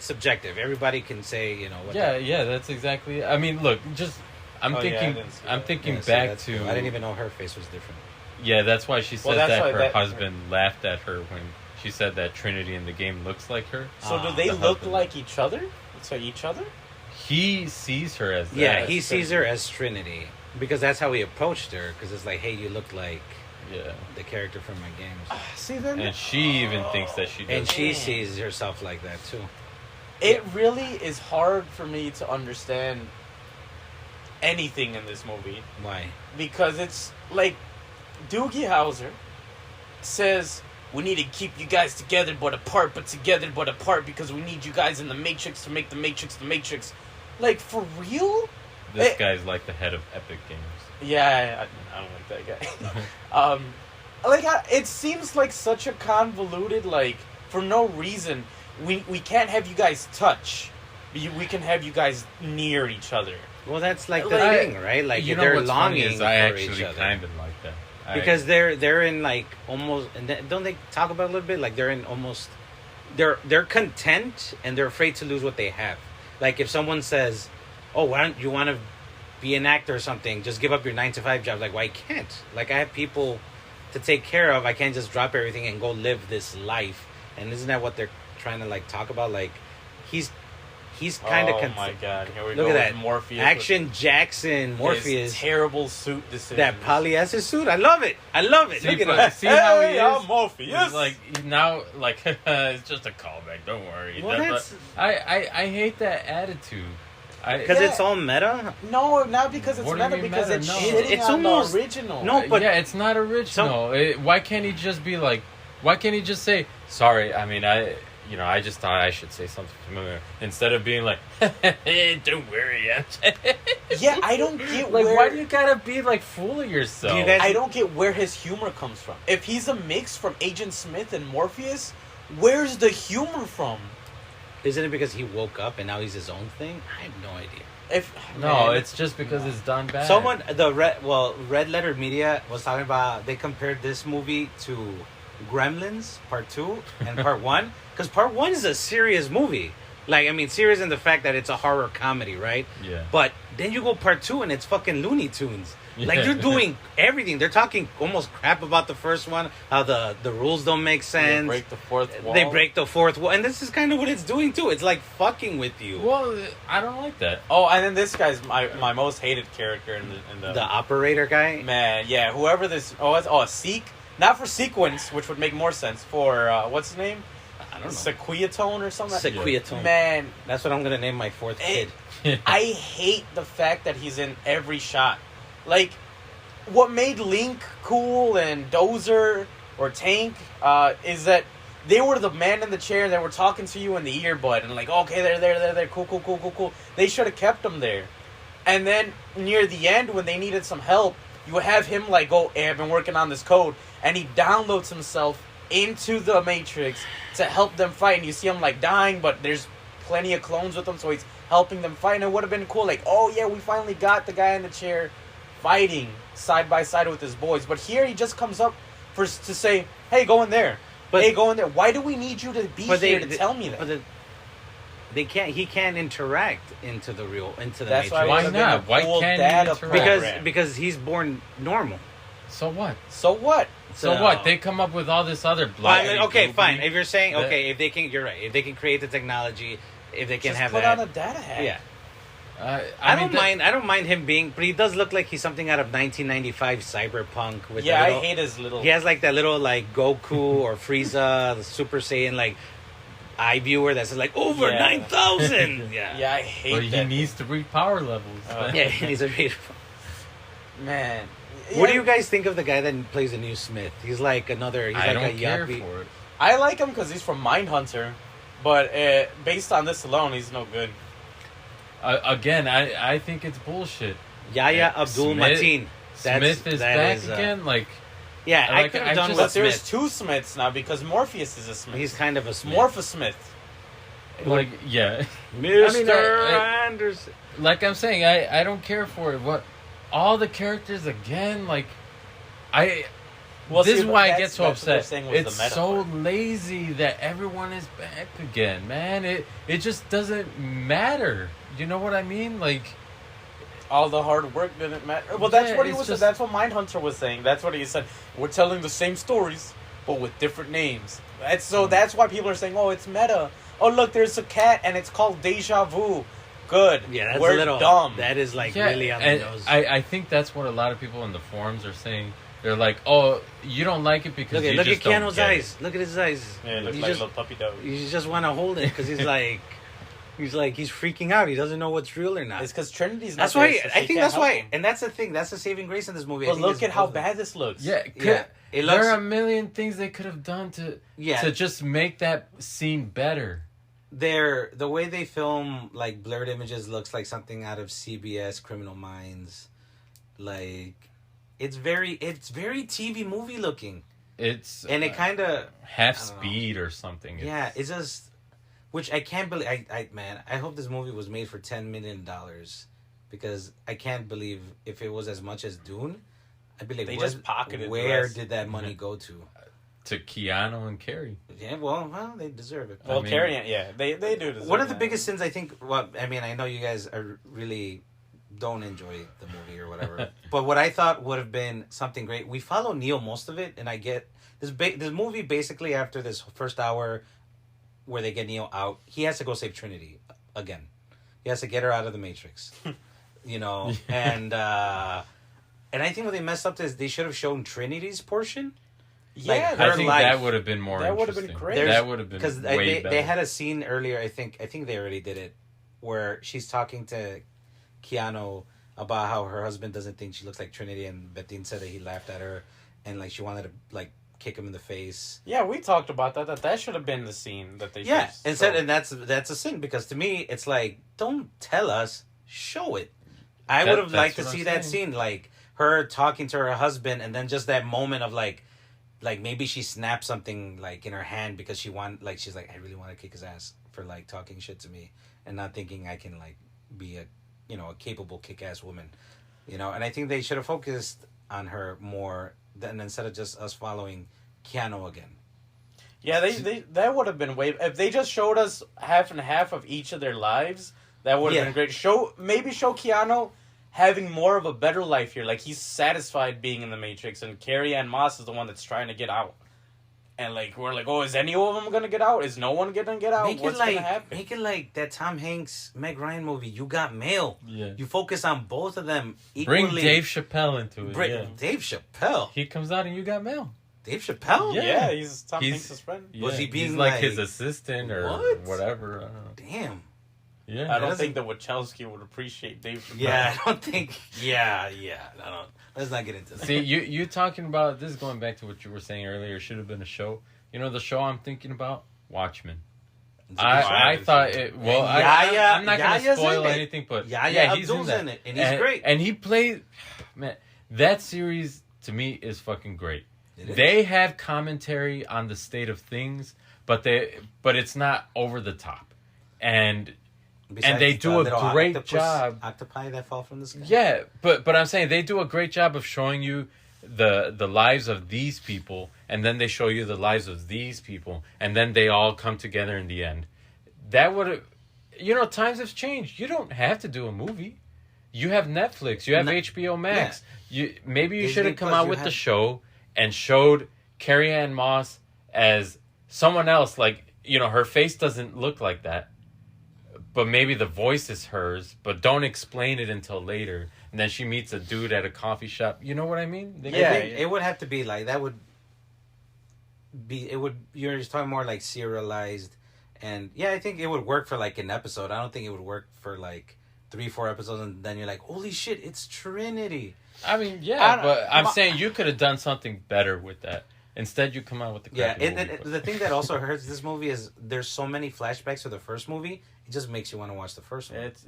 Speaker 3: subjective. Everybody can say, you know, what
Speaker 2: Yeah, that's exactly. I mean, look, I'm
Speaker 4: Oh, yeah, I
Speaker 2: thinking.
Speaker 4: didn't see
Speaker 2: I'm
Speaker 4: that.
Speaker 2: thinking
Speaker 3: Yeah, so
Speaker 2: back
Speaker 3: that's
Speaker 2: to.
Speaker 3: cool. I didn't even know her face was different.
Speaker 2: Yeah, that's why she said
Speaker 4: that's
Speaker 2: that
Speaker 4: why
Speaker 2: her
Speaker 4: that-
Speaker 2: husband laughed at her when she said that Trinity in the game looks like her.
Speaker 4: So do they
Speaker 2: the
Speaker 4: look
Speaker 2: husband.
Speaker 4: like each other? So each other?
Speaker 2: He sees her as that.
Speaker 3: Yeah, he
Speaker 4: that's
Speaker 3: sees
Speaker 4: Trinity.
Speaker 3: her as Trinity because that's how he approached her. Because it's like, hey, you look like
Speaker 2: Yeah.
Speaker 3: the character from my games,
Speaker 4: See then,
Speaker 2: And she even thinks that she does.
Speaker 3: and she
Speaker 4: Damn.
Speaker 3: sees herself like that too.
Speaker 4: it really is hard for me to understand anything in this movie
Speaker 3: Why?
Speaker 4: because it's like Doogie Howser says we need to keep you guys together but apart, but together but apart because we need you guys in the Matrix to make the Matrix the Matrix. Like, for real?
Speaker 2: This
Speaker 4: it-
Speaker 2: guy's like the head of Epic Games.
Speaker 4: Yeah, I don't like that guy. It seems like such a convoluted, like, for no reason, we can't have you guys touch. We can have you guys near each other.
Speaker 3: Well, that's like the
Speaker 4: Like,
Speaker 3: thing, right? Like
Speaker 2: you know
Speaker 3: they're
Speaker 2: what's funny
Speaker 3: longing
Speaker 2: is I
Speaker 3: for each
Speaker 2: actually
Speaker 3: other
Speaker 2: kind of like that.
Speaker 3: because they're in like almost. And don't they talk about it a little bit? Like they're in almost. They're content and they're afraid to lose what they have. Like if someone says, "Oh, why don't you want to be an actor or something? Just give up your 9-to-5 job." Like, well, I can't. Like I have people to take care of. I can't just drop everything and go live this life. And isn't that what they're trying to like talk about? Like he's kind of.
Speaker 4: Oh my god! Here we
Speaker 3: Look
Speaker 4: go
Speaker 3: at that
Speaker 4: with Morpheus.
Speaker 3: Action Jackson
Speaker 4: with
Speaker 3: Morpheus.
Speaker 4: his terrible suit decision.
Speaker 3: That polyester suit. I love it. Look at
Speaker 2: but
Speaker 3: him.
Speaker 2: see how he
Speaker 4: Hey,
Speaker 2: is?
Speaker 4: I'm Morpheus.
Speaker 2: He's like he's now like it's just a callback. Don't worry.
Speaker 3: Well,
Speaker 2: But I hate that attitude.
Speaker 3: Because
Speaker 4: Yeah.
Speaker 3: it's all meta.
Speaker 4: No, not because it's
Speaker 2: What do you
Speaker 4: meta.
Speaker 2: mean
Speaker 4: Because
Speaker 2: meta?
Speaker 4: it's
Speaker 2: No.
Speaker 4: shitting
Speaker 3: It's
Speaker 4: on
Speaker 3: almost-
Speaker 4: the original.
Speaker 3: No, but-
Speaker 2: yeah, it's not original. Why can't he just be like? Why can't he just say sorry? I mean, I just thought I should say something familiar instead of being like, "Don't worry."
Speaker 4: Yeah, I don't get
Speaker 2: Like,
Speaker 4: where.
Speaker 2: why do you gotta be like fooling yourself?
Speaker 3: Do you guys-
Speaker 4: I don't get where his humor comes from. If he's a mix from Agent Smith and Morpheus, where's the humor from?
Speaker 3: Isn't it because he woke up and now he's his own thing? I have no idea.
Speaker 4: If
Speaker 2: No,
Speaker 4: man,
Speaker 2: it's just because it's done bad.
Speaker 3: Someone, Red Letter Media was talking about, they compared this movie to Gremlins Part 2 and Part 1. Because Part 1 is a serious movie. Like, I mean, serious in the fact that it's a horror comedy, right?
Speaker 2: Yeah.
Speaker 3: But then you go Part 2 and it's fucking Looney Tunes. Like,
Speaker 2: Yeah.
Speaker 3: you're doing everything. They're talking almost crap about the first one, how the rules don't make
Speaker 4: they
Speaker 3: sense.
Speaker 4: break the fourth wall.
Speaker 3: They break the fourth wall. And this is kind of what it's doing, too. It's like fucking with you.
Speaker 2: Well, I don't like that.
Speaker 4: Oh, and then this guy's my most hated character in the
Speaker 3: The operator guy.
Speaker 4: man. Yeah, whoever this. A Seek. Not for sequence, which would make more sense. For what's his name?
Speaker 3: I don't know.
Speaker 4: Sequiatone or something.
Speaker 3: Sequiatone.
Speaker 4: Man,
Speaker 3: That's what I'm going to name my fourth kid.
Speaker 4: I hate the fact that he's in every shot. Like, what made Link cool and Dozer or Tank is that they were the man in the chair that were talking to you in the earbud and like, okay, they're there, cool. They should have kept them there. And then near the end, when they needed some help, you would have him like, go, hey, I've been working on this code, and he downloads himself into the Matrix to help them fight. And you see him like dying, but there's plenty of clones with him, so he's helping them fight. And it would have been cool, like, oh yeah, we finally got the guy in the chair fighting side by side with his boys. But here he just comes up to say, hey, go in there.
Speaker 3: But-
Speaker 4: hey, go in there. Why do we need you to be here to tell me that?
Speaker 3: But he can't interact into the
Speaker 4: That's
Speaker 3: Matrix.
Speaker 4: why
Speaker 2: Why
Speaker 4: it would've
Speaker 2: not?
Speaker 4: been a
Speaker 2: Why
Speaker 4: cool
Speaker 2: can't he
Speaker 4: data
Speaker 2: interact?
Speaker 4: program.
Speaker 3: because he's born normal.
Speaker 2: So what?
Speaker 4: So what?
Speaker 2: So what? They come up with all this other
Speaker 3: Well,
Speaker 2: black.
Speaker 3: I mean, okay, fine. If you're saying
Speaker 2: that-
Speaker 3: okay, if they can, you're right. If they can create the technology, if they can
Speaker 4: Just
Speaker 3: have
Speaker 4: put
Speaker 3: that,
Speaker 4: on a data hack.
Speaker 3: yeah.
Speaker 2: I
Speaker 3: don't
Speaker 2: mean,
Speaker 3: mind. I don't mind him being, but he does look like he's something out of 1995 cyberpunk. With
Speaker 4: Yeah,
Speaker 3: that
Speaker 4: I
Speaker 3: little,
Speaker 4: hate his little.
Speaker 3: He has like that little like Goku or Frieza, the Super Saiyan like eye viewer that's like over
Speaker 4: Yeah.
Speaker 3: 9,000. Yeah.
Speaker 4: Yeah, I hate
Speaker 2: Well, he
Speaker 4: that.
Speaker 2: needs to reach power levels.
Speaker 3: Yeah, he's a beautiful.
Speaker 4: Man.
Speaker 3: What do
Speaker 4: Yeah,
Speaker 3: you guys think of the guy that plays the new Smith? He's like another. He's
Speaker 2: I
Speaker 3: like
Speaker 2: don't
Speaker 3: a
Speaker 2: care
Speaker 3: yuppie.
Speaker 2: for it.
Speaker 4: I like him because he's from Mindhunter, but based on this alone, he's no good.
Speaker 2: Again, I think it's bullshit.
Speaker 3: Yahya Abdul
Speaker 2: Smith-
Speaker 3: Mateen.
Speaker 2: Smith is back again. Like,
Speaker 3: Yeah, I
Speaker 2: Like,
Speaker 3: could
Speaker 2: I
Speaker 3: have done
Speaker 2: just-
Speaker 3: with
Speaker 4: But there's
Speaker 3: Smith.
Speaker 4: two Smiths now because Morpheus is a Smith.
Speaker 3: He's kind of a Smith.
Speaker 4: Morph Smith.
Speaker 2: Like, yeah.
Speaker 3: Mr.
Speaker 2: I-
Speaker 3: Anderson.
Speaker 2: Like I'm saying, I don't care for it. What all the characters again, like
Speaker 4: Well,
Speaker 2: this
Speaker 4: see,
Speaker 2: is why I
Speaker 4: that's-
Speaker 2: get so
Speaker 4: that's what they're
Speaker 2: upset.
Speaker 4: saying was
Speaker 2: It's
Speaker 4: the meta
Speaker 2: so
Speaker 4: part.
Speaker 2: lazy that everyone is back again, man. It just doesn't matter. You know what I mean? Like,
Speaker 4: All the hard work didn't matter. Well, that's
Speaker 2: Yeah,
Speaker 4: what he
Speaker 2: it's
Speaker 4: was.
Speaker 2: just-
Speaker 4: That's what Mindhunter was saying. That's what he said. We're telling the same stories, but with different names. That's why people are saying, "Oh, it's meta." Oh, look, there's a cat, and it's called Deja Vu. Good.
Speaker 3: Yeah, that's
Speaker 4: We're
Speaker 3: a little
Speaker 4: dumb.
Speaker 3: That is like
Speaker 2: yeah,
Speaker 3: really on the
Speaker 2: and
Speaker 3: nose.
Speaker 2: I think that's what a lot of people in the forums are saying. They're like, "Oh, you don't like it because you
Speaker 3: look
Speaker 2: just
Speaker 3: at
Speaker 2: don't
Speaker 3: Keanu's
Speaker 2: get it."
Speaker 3: eyes. Look at his eyes.
Speaker 4: Yeah, it looks
Speaker 3: you
Speaker 4: like
Speaker 3: just,
Speaker 4: a little puppy dog.
Speaker 3: you just want to hold it because he's like, he's freaking out. He doesn't know what's real or not.
Speaker 4: It's because Trinity's not
Speaker 3: That's
Speaker 4: there,
Speaker 3: why
Speaker 4: so
Speaker 3: I
Speaker 4: she
Speaker 3: think
Speaker 4: can't
Speaker 3: that's
Speaker 4: help
Speaker 3: why,
Speaker 4: him.
Speaker 3: and that's the thing. That's the saving grace in this movie. I
Speaker 4: But
Speaker 3: think
Speaker 4: look
Speaker 3: is
Speaker 4: at how
Speaker 3: both of them.
Speaker 4: bad this looks.
Speaker 2: Yeah,
Speaker 3: Yeah, it looks.
Speaker 2: there are a million things they could have done to just make that scene better.
Speaker 3: The way they film like blurred images looks like something out of CBS Criminal Minds. Like it's very TV movie looking.
Speaker 2: It's
Speaker 3: And it kind of
Speaker 2: half
Speaker 3: I don't know.
Speaker 2: speed or something.
Speaker 3: yeah, it's just which I can't believe. I hope this movie was made for $10 million because I can't believe if it was as much as Dune, I'd be like,
Speaker 4: They
Speaker 3: where-
Speaker 4: just pocketed the
Speaker 3: Where
Speaker 4: rest.
Speaker 3: did that money go to?
Speaker 2: to Keanu and Carrie.
Speaker 3: Yeah, well, they deserve it.
Speaker 4: Well,
Speaker 2: I mean-
Speaker 4: Carrie, yeah, they do deserve
Speaker 3: One of the
Speaker 4: that.
Speaker 3: biggest sins I think. Well, I mean, I know you guys are really don't enjoy the movie or whatever, but what I thought would have been something great. We follow Neo most of it, and I get this. This movie basically after this first hour, where they get Neo out, he has to go save Trinity again. He has to get her out of the Matrix, you know, and I think what they messed up is they should have shown Trinity's portion.
Speaker 4: Yeah,
Speaker 3: Her
Speaker 2: I think
Speaker 3: life.
Speaker 2: that would have been more.
Speaker 4: That would have been
Speaker 2: interesting.
Speaker 4: great.
Speaker 2: That would have been
Speaker 3: Because
Speaker 2: way better.
Speaker 3: they had a scene earlier. I think they already did it, where she's talking to Keanu about how her husband doesn't think she looks like Trinity, and Bettine said that he laughed at her, and like she wanted to like kick him in the face.
Speaker 4: Yeah, we talked about that. That should have been the scene that they.
Speaker 3: Yeah,
Speaker 4: should
Speaker 3: instead,
Speaker 4: show.
Speaker 3: and that's a sin because to me it's like don't tell us, show it. I
Speaker 2: That-
Speaker 3: would have liked to
Speaker 2: that's what
Speaker 3: see
Speaker 2: I'm
Speaker 3: that
Speaker 2: saying.
Speaker 3: scene, like her talking to her husband, and then just that moment of like maybe she snapped something like in her hand because she's like I really want to kick his ass for like talking shit to me and not thinking I can like be a capable kick-ass woman, and I think they should have focused on her more than instead of just us following Keanu again.
Speaker 4: Yeah, they that would have been way. If they just showed us half and half of each of their lives, that would have
Speaker 3: Yeah.
Speaker 4: been great. Show Keanu having more of a better life here. Like he's satisfied being in the Matrix, and Carrie Ann Moss is the one that's trying to get out. And like we're like, oh, is any of them gonna get out? Is no one gonna get out? What's gonna happen?
Speaker 3: Make it like that Tom Hanks Meg Ryan movie. You Got Mail.
Speaker 2: Yeah.
Speaker 3: You focus on both of them equally.
Speaker 2: Bring Dave Chappelle into it.
Speaker 3: Bring
Speaker 2: yeah.
Speaker 3: Dave Chappelle.
Speaker 2: He comes out and you got mail.
Speaker 3: Dave Chappelle.
Speaker 2: Yeah.
Speaker 4: Yeah, he's Tom
Speaker 2: He's-
Speaker 4: Hanks' friend.
Speaker 3: Was he
Speaker 2: Yeah,
Speaker 3: being
Speaker 2: he's like
Speaker 3: like-
Speaker 2: his assistant or
Speaker 3: What?
Speaker 2: whatever? I don't know.
Speaker 3: Damn.
Speaker 2: Yeah.
Speaker 4: I don't
Speaker 3: doesn't-
Speaker 4: think the Wachowski would appreciate Dave Chappelle.
Speaker 3: Yeah, I don't think. Yeah. I don't. Let's not get into that.
Speaker 2: See, you talking about this is going back to what you were saying earlier. Should have been a show. You know the show I'm thinking about, Watchmen. I thought it. Well,
Speaker 3: And Yahya-
Speaker 2: I'm not going to
Speaker 3: Yahya's
Speaker 2: spoil
Speaker 3: in it.
Speaker 2: anything, but
Speaker 3: Yahya
Speaker 2: he's
Speaker 3: Abdul's
Speaker 2: in,
Speaker 3: in it, and he's great.
Speaker 2: And he played. Man, that series to me is fucking great.
Speaker 3: It is.
Speaker 2: They have commentary on the state of things, but it's not over the top, and
Speaker 3: Besides
Speaker 2: they
Speaker 3: the
Speaker 2: do a
Speaker 3: little
Speaker 2: great
Speaker 3: octopus-
Speaker 2: job.
Speaker 3: Octopi that fall from the sky.
Speaker 2: yeah, but I'm saying they do a great job of showing you the lives of these people, and then they show you the lives of these people, and then they all come together in the end. That would have, times have changed. You don't have to do a movie. You have Netflix. You have
Speaker 3: No-
Speaker 2: HBO Max. Maybe you
Speaker 3: Disney
Speaker 2: should have come
Speaker 3: Plus,
Speaker 2: out
Speaker 3: you
Speaker 2: with
Speaker 3: have-
Speaker 2: the show and showed Carrie Ann Moss as someone else. Like, her face doesn't look like that. But maybe the voice is hers, but don't explain it until later. And then she meets a dude at a coffee shop. You know what I mean? They
Speaker 3: I
Speaker 4: Yeah,
Speaker 3: think it would have to be like that. Would be it would you're just talking more like serialized, and yeah, I think it would work for like an episode. I don't think it would work for like 3-4 episodes, and then you're like, holy shit, it's Trinity.
Speaker 2: I mean,
Speaker 4: I
Speaker 2: yeah,
Speaker 4: don't-
Speaker 2: but I'm
Speaker 4: my-
Speaker 2: saying you could have done something better with that. Instead, you come out with the
Speaker 3: Yeah,
Speaker 2: crappy
Speaker 3: and
Speaker 2: movie.
Speaker 3: the thing that also hurts this movie is there's so many flashbacks to the first movie. It just makes you want to watch the first one.
Speaker 4: It's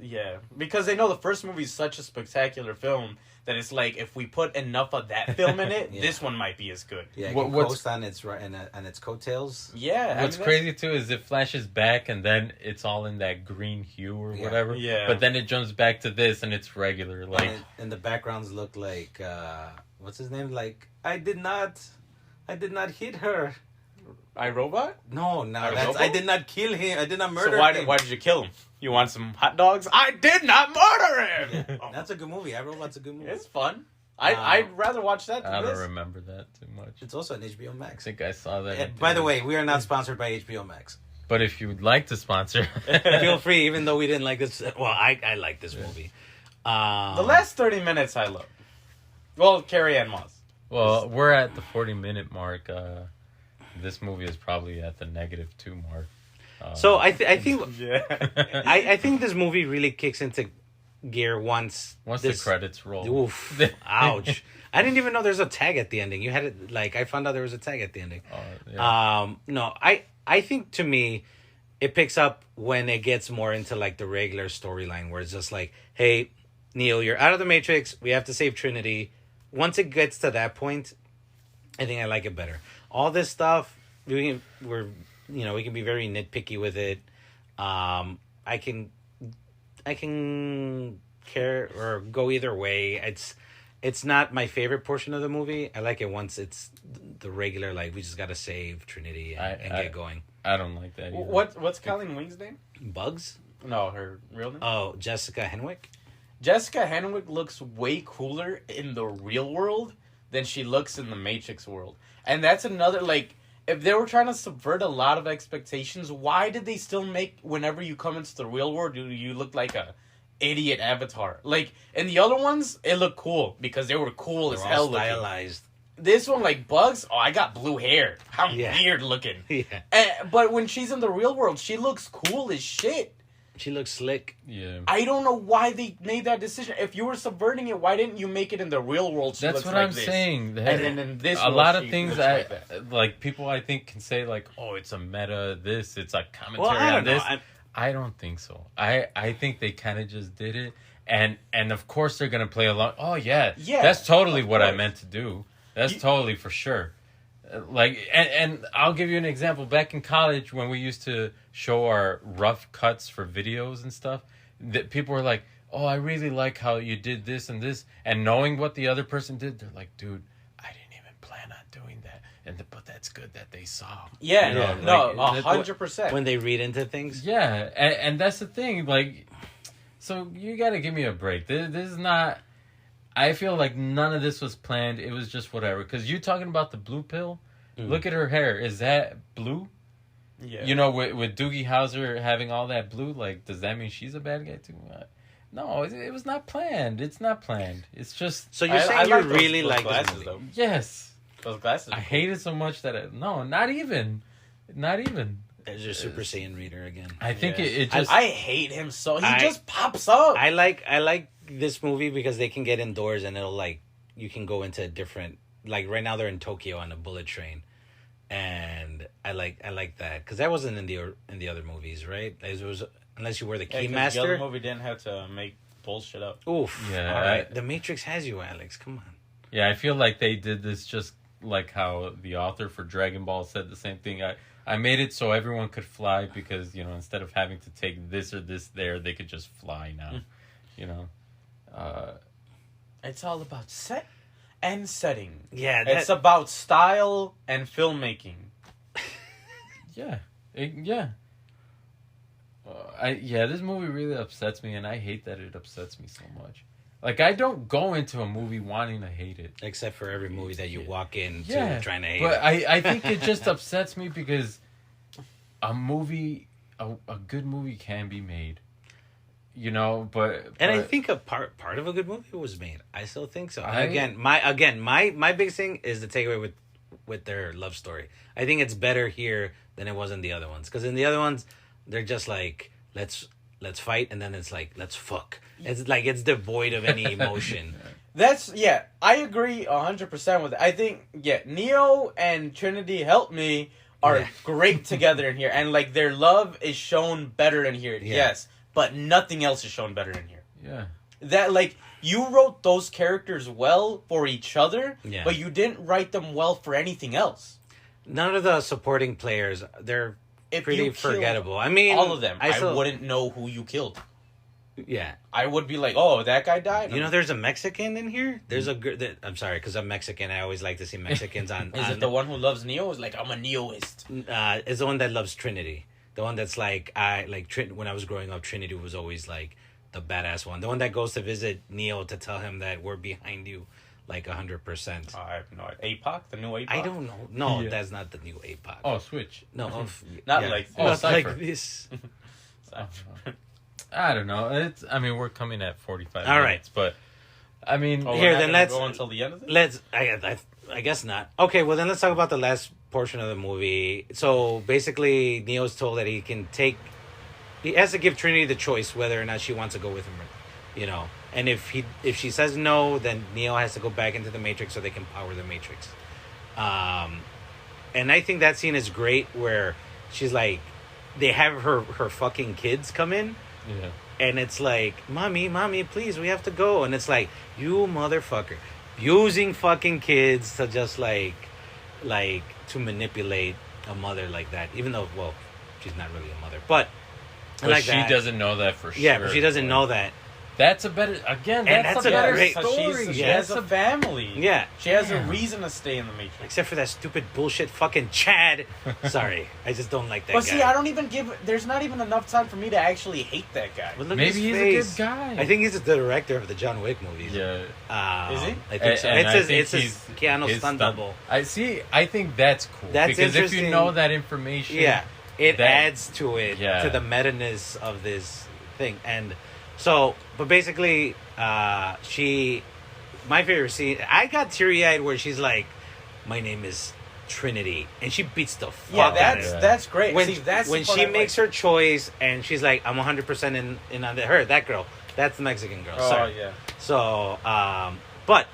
Speaker 4: because they know the first movie is such a spectacular film that it's like if we put enough of that film in it, this one might be as good.
Speaker 3: Yeah, it can coast on its coattails.
Speaker 4: Yeah.
Speaker 2: What's crazy too is it flashes back and then it's all in that green hue or whatever.
Speaker 4: Yeah.
Speaker 2: But then it jumps back to this and it's regular. Like,
Speaker 3: and the backgrounds look like what's his name? Like I did not hit her.
Speaker 4: iRobot?
Speaker 3: No, I did not kill him. I did not murder him.
Speaker 4: So why did you kill him? You want some hot dogs? I did not murder him.
Speaker 3: Yeah, that's a good movie. iRobot's a good movie.
Speaker 4: It's fun. I'd rather watch that than
Speaker 2: I
Speaker 4: this.
Speaker 2: don't remember that too much.
Speaker 3: It's also on HBO
Speaker 2: I
Speaker 3: Max.
Speaker 2: think I saw that.
Speaker 3: Yeah, by the way, we are not sponsored by HBO Max.
Speaker 2: But if you would like to sponsor,
Speaker 3: Feel free, even though we didn't like this. Well, I like this movie.
Speaker 4: The last 30 minutes I love. Well, Carrie Ann Moss.
Speaker 2: well, we're at the 40-minute mark. This movie is probably at the -2 mark.
Speaker 3: So I think
Speaker 4: Yeah.
Speaker 3: I think this movie really kicks into gear once
Speaker 2: the credits roll.
Speaker 3: Oof! Ouch! I didn't even know there's a tag at the ending. You had it like I found out there was a tag at the ending.
Speaker 2: Yeah.
Speaker 3: No, I think to me, it picks up when it gets more into like the regular storyline where it's just like, hey, Neo, you're out of the Matrix. We have to save Trinity. Once it gets to that point, I think I like it better. All this stuff, we can be very nitpicky with it. I can care or go either way. It's not my favorite portion of the movie. I like it once it's the regular, like we just gotta save Trinity and get going.
Speaker 2: I don't like that either.
Speaker 4: What's Colleen Wing's name?
Speaker 3: Bugs?
Speaker 4: No, her real name?
Speaker 3: Oh, Jessica Henwick?
Speaker 4: Jessica Henwick looks way cooler in the real world than she looks in the Matrix world. And that's another, like, if they were trying to subvert a lot of expectations, why did they still make, whenever you come into the real world, you look like a idiot avatar? Like, in the other ones, it looked cool, because they were cool as hell looking.
Speaker 3: Stylized.
Speaker 4: This one, like, Bugs, I got blue hair. I'm weird looking.
Speaker 3: Yeah.
Speaker 4: But when she's in the real world, she looks cool as shit.
Speaker 3: She looks slick.
Speaker 2: Yeah.
Speaker 4: I don't know why they made that decision. If you were subverting it, why didn't you make it in the real world? She
Speaker 2: That's
Speaker 4: looks
Speaker 2: what
Speaker 4: like
Speaker 2: I'm
Speaker 4: this.
Speaker 2: saying.
Speaker 4: And then in this
Speaker 2: a
Speaker 4: world,
Speaker 2: lot of
Speaker 4: she
Speaker 2: things
Speaker 4: looks like that.
Speaker 2: like people I think can say like, oh, it's a meta this, it's a commentary
Speaker 3: Well, I
Speaker 2: on
Speaker 3: don't know.
Speaker 2: this. I don't think so. I think they kind of just did it, and of course they're gonna play along. Oh yeah, that's totally what I meant to do. That's totally for sure. Like, and I'll give you an example. Back in college, when we used to show our rough cuts for videos and stuff, that people were like, "Oh, I really like how you did this and this," and knowing what the other person did, they're like, "Dude, I didn't even plan on doing that." But that's good that they saw.
Speaker 4: Yeah,
Speaker 2: You know,
Speaker 4: no,
Speaker 2: like,
Speaker 4: 100%.
Speaker 3: When they read into things.
Speaker 2: Yeah, and that's the thing. Like, so you got to give me a break. This is not. I feel like none of this was planned. It was just whatever. Because you talking about the blue pill. Look at her hair. Is that blue?
Speaker 4: Yeah.
Speaker 2: You know, with Doogie Howser having all that blue, like, does that mean she's a bad guy too? No, it was not planned. It's not planned. It's just.
Speaker 3: So you're saying you really like
Speaker 4: glasses,
Speaker 3: this movie?
Speaker 4: though.
Speaker 2: Yes.
Speaker 4: Those glasses.
Speaker 2: I hate it so much that no, not even.
Speaker 3: There's your Super Saiyan reader again.
Speaker 2: I think it just.
Speaker 4: I hate him so. He just pops up.
Speaker 3: I like this movie because they can get indoors and it'll like you can go into a different like right now they're in Tokyo on a bullet train, and I like that because that wasn't in the other movies, right? It was unless you were the Keymaster.
Speaker 4: The other movie didn't have to make bullshit up.
Speaker 3: Oof.
Speaker 2: Yeah.
Speaker 3: All right. The Matrix has you, Alex. Come on.
Speaker 2: Yeah, I feel like they did this just like how the author for Dragon Ball said the same thing. I made it so everyone could fly because, you know, instead of having to take this or this there, they could just fly now. You know?
Speaker 4: It's all about set and setting.
Speaker 3: Yeah.
Speaker 4: It's about style and filmmaking.
Speaker 2: Yeah. This movie really upsets me, and I hate that it upsets me so much. Like, I don't go into a movie wanting to hate it.
Speaker 3: Except for every movie that you walk in trying to hate
Speaker 2: but
Speaker 3: it.
Speaker 2: I think it just upsets me because a good movie can be made. You know, but
Speaker 3: I think a part of a good movie was made. I still think so. My biggest thing is the takeaway with their love story. I think it's better here than it was in the other ones. Because in the other ones, they're just like, let's fight, and then it's like, let's fuck. It's like, it's devoid of any emotion.
Speaker 4: I agree 100% with it. I think, Neo and Trinity helped me, are
Speaker 3: Yeah.
Speaker 4: great together in here, and like their love is shown better in here.
Speaker 3: Yeah.
Speaker 4: Yes, but nothing else is shown better in here.
Speaker 2: Yeah.
Speaker 4: That like you wrote those characters well for each other,
Speaker 3: Yeah.
Speaker 4: but you didn't write them well for anything else.
Speaker 3: None of the supporting players, they're
Speaker 4: If
Speaker 3: pretty
Speaker 4: you killed
Speaker 3: forgettable. I mean,
Speaker 4: all of them, I
Speaker 3: still-
Speaker 4: wouldn't know who you killed.
Speaker 3: Yeah.
Speaker 4: I would be like, oh, that guy died.
Speaker 3: You know, there's a Mexican in here. There's a girl. I'm sorry, because I'm Mexican. I always like to see Mexicans on.
Speaker 4: Is it the one who loves Neo? Is like, I'm a Neoist.
Speaker 3: Is the one that loves Trinity. The one that's like when I was growing up, Trinity was always like the badass one. The one that goes to visit Neo to tell him that we're behind you, like 100%.
Speaker 4: I have no idea. APOC, the new APOC.
Speaker 3: I don't know. No,
Speaker 2: Yeah.
Speaker 3: that's not the new APOC.
Speaker 2: Oh, Switch.
Speaker 3: No,
Speaker 4: Not like
Speaker 2: Oh,
Speaker 3: not
Speaker 2: Cypher.
Speaker 3: like this.
Speaker 2: I don't know. I mean, we're coming at 45
Speaker 3: All right.
Speaker 2: minutes, but I mean,
Speaker 4: Oh,
Speaker 3: Here,
Speaker 4: we're not
Speaker 3: then
Speaker 4: gonna
Speaker 3: let's-
Speaker 4: go until the end of it.
Speaker 3: Let's. I guess not. Okay, well then let's talk about the last portion of the movie. So basically, Neo's told that he can take. He has to give Trinity the choice whether or not she wants to go with him, you know. And if she says no, then Neo has to go back into the Matrix so they can power the Matrix. And I think that scene is great where she's like, they have her fucking kids come in.
Speaker 2: yeah.
Speaker 3: And it's like, mommy, please, we have to go. And it's like, you motherfucker, using fucking kids to just like to manipulate a mother like that. Even though, well, she's not really a mother, but like
Speaker 2: she
Speaker 3: that.
Speaker 2: doesn't know that for sure.
Speaker 3: Yeah, but she doesn't know that.
Speaker 2: That's a better, again,
Speaker 3: And
Speaker 2: that's
Speaker 3: that's
Speaker 2: a
Speaker 3: a
Speaker 2: better
Speaker 3: great-
Speaker 2: story.
Speaker 4: She
Speaker 3: Yeah.
Speaker 4: has a family.
Speaker 3: Yeah.
Speaker 4: She has a
Speaker 2: Damn.
Speaker 4: reason to stay in the Matrix.
Speaker 3: Except for that stupid bullshit fucking Chad. Sorry, I just don't like that
Speaker 4: But
Speaker 3: guy.
Speaker 4: see, I don't even give. There's not even enough time for me to actually hate that guy.
Speaker 3: But look at
Speaker 2: Maybe
Speaker 3: his
Speaker 2: he's
Speaker 3: face.
Speaker 2: a good guy.
Speaker 3: I think he's the director of the John Wick movies.
Speaker 2: Yeah.
Speaker 3: I
Speaker 4: Is he?
Speaker 3: think so.
Speaker 2: And I
Speaker 3: It's
Speaker 2: think
Speaker 3: his Keanu
Speaker 2: his
Speaker 3: stunt double.
Speaker 2: I see. I think that's cool.
Speaker 3: That's
Speaker 2: because if you
Speaker 3: interesting.
Speaker 2: know that information,
Speaker 3: Yeah, it
Speaker 2: that-
Speaker 3: adds to it,
Speaker 2: Yeah.
Speaker 3: to the meta-ness of this thing. And so, but basically, my favorite scene, I got teary-eyed where she's like, my name is Trinity, and she beats the fuck
Speaker 4: Yeah,
Speaker 3: out of
Speaker 4: that's
Speaker 3: it.
Speaker 4: that's great.
Speaker 3: When,
Speaker 4: See, that's
Speaker 3: when
Speaker 4: the part
Speaker 3: she
Speaker 4: I
Speaker 3: makes
Speaker 4: like.
Speaker 3: her choice, and she's like, I'm 100% in on her, that girl. That's the Mexican girl.
Speaker 4: Oh
Speaker 3: Sorry.
Speaker 4: yeah.
Speaker 3: So, but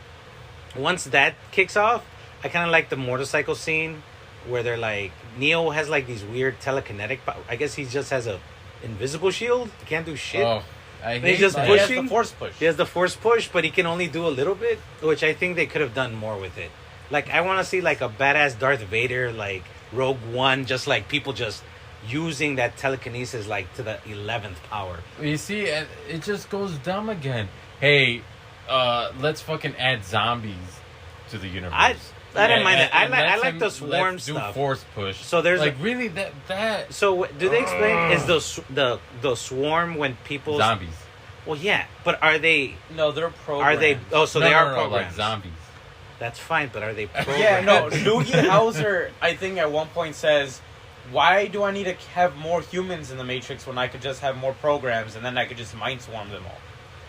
Speaker 3: once that kicks off, I kind of like the motorcycle scene where they're like, Neo has like these weird telekinetic. I guess he just has a invisible shield. He can't do shit.
Speaker 2: Oh, I
Speaker 3: They
Speaker 2: hate
Speaker 3: just
Speaker 2: that.
Speaker 4: He has
Speaker 3: pushing?
Speaker 4: the force push.
Speaker 3: He has the force push, but he can only do a little bit, which I think they could have done more with it. Like, I want to see like a badass Darth Vader, like Rogue One, just like people just using that telekinesis like to the 11th power.
Speaker 2: You see, it just goes dumb again. Hey, let's fucking add zombies to the universe.
Speaker 3: I didn't mind that. I
Speaker 2: let's
Speaker 3: like
Speaker 2: him-
Speaker 3: the swarm
Speaker 2: let's
Speaker 3: stuff.
Speaker 2: Do force push.
Speaker 3: So there's
Speaker 2: like really that
Speaker 3: So do they explain is the swarm when people
Speaker 2: zombies.
Speaker 3: Well, yeah, but are they?
Speaker 4: No, they're programmed.
Speaker 3: Are they? Oh, so they are
Speaker 2: like
Speaker 3: programs.
Speaker 2: zombies.
Speaker 3: That's fine, but are they programmed?
Speaker 4: Yeah, no. Doogie Howser, I think at one point says, "Why do I need to have more humans in the Matrix when I could just have more programs and then I could just mind swarm them all?"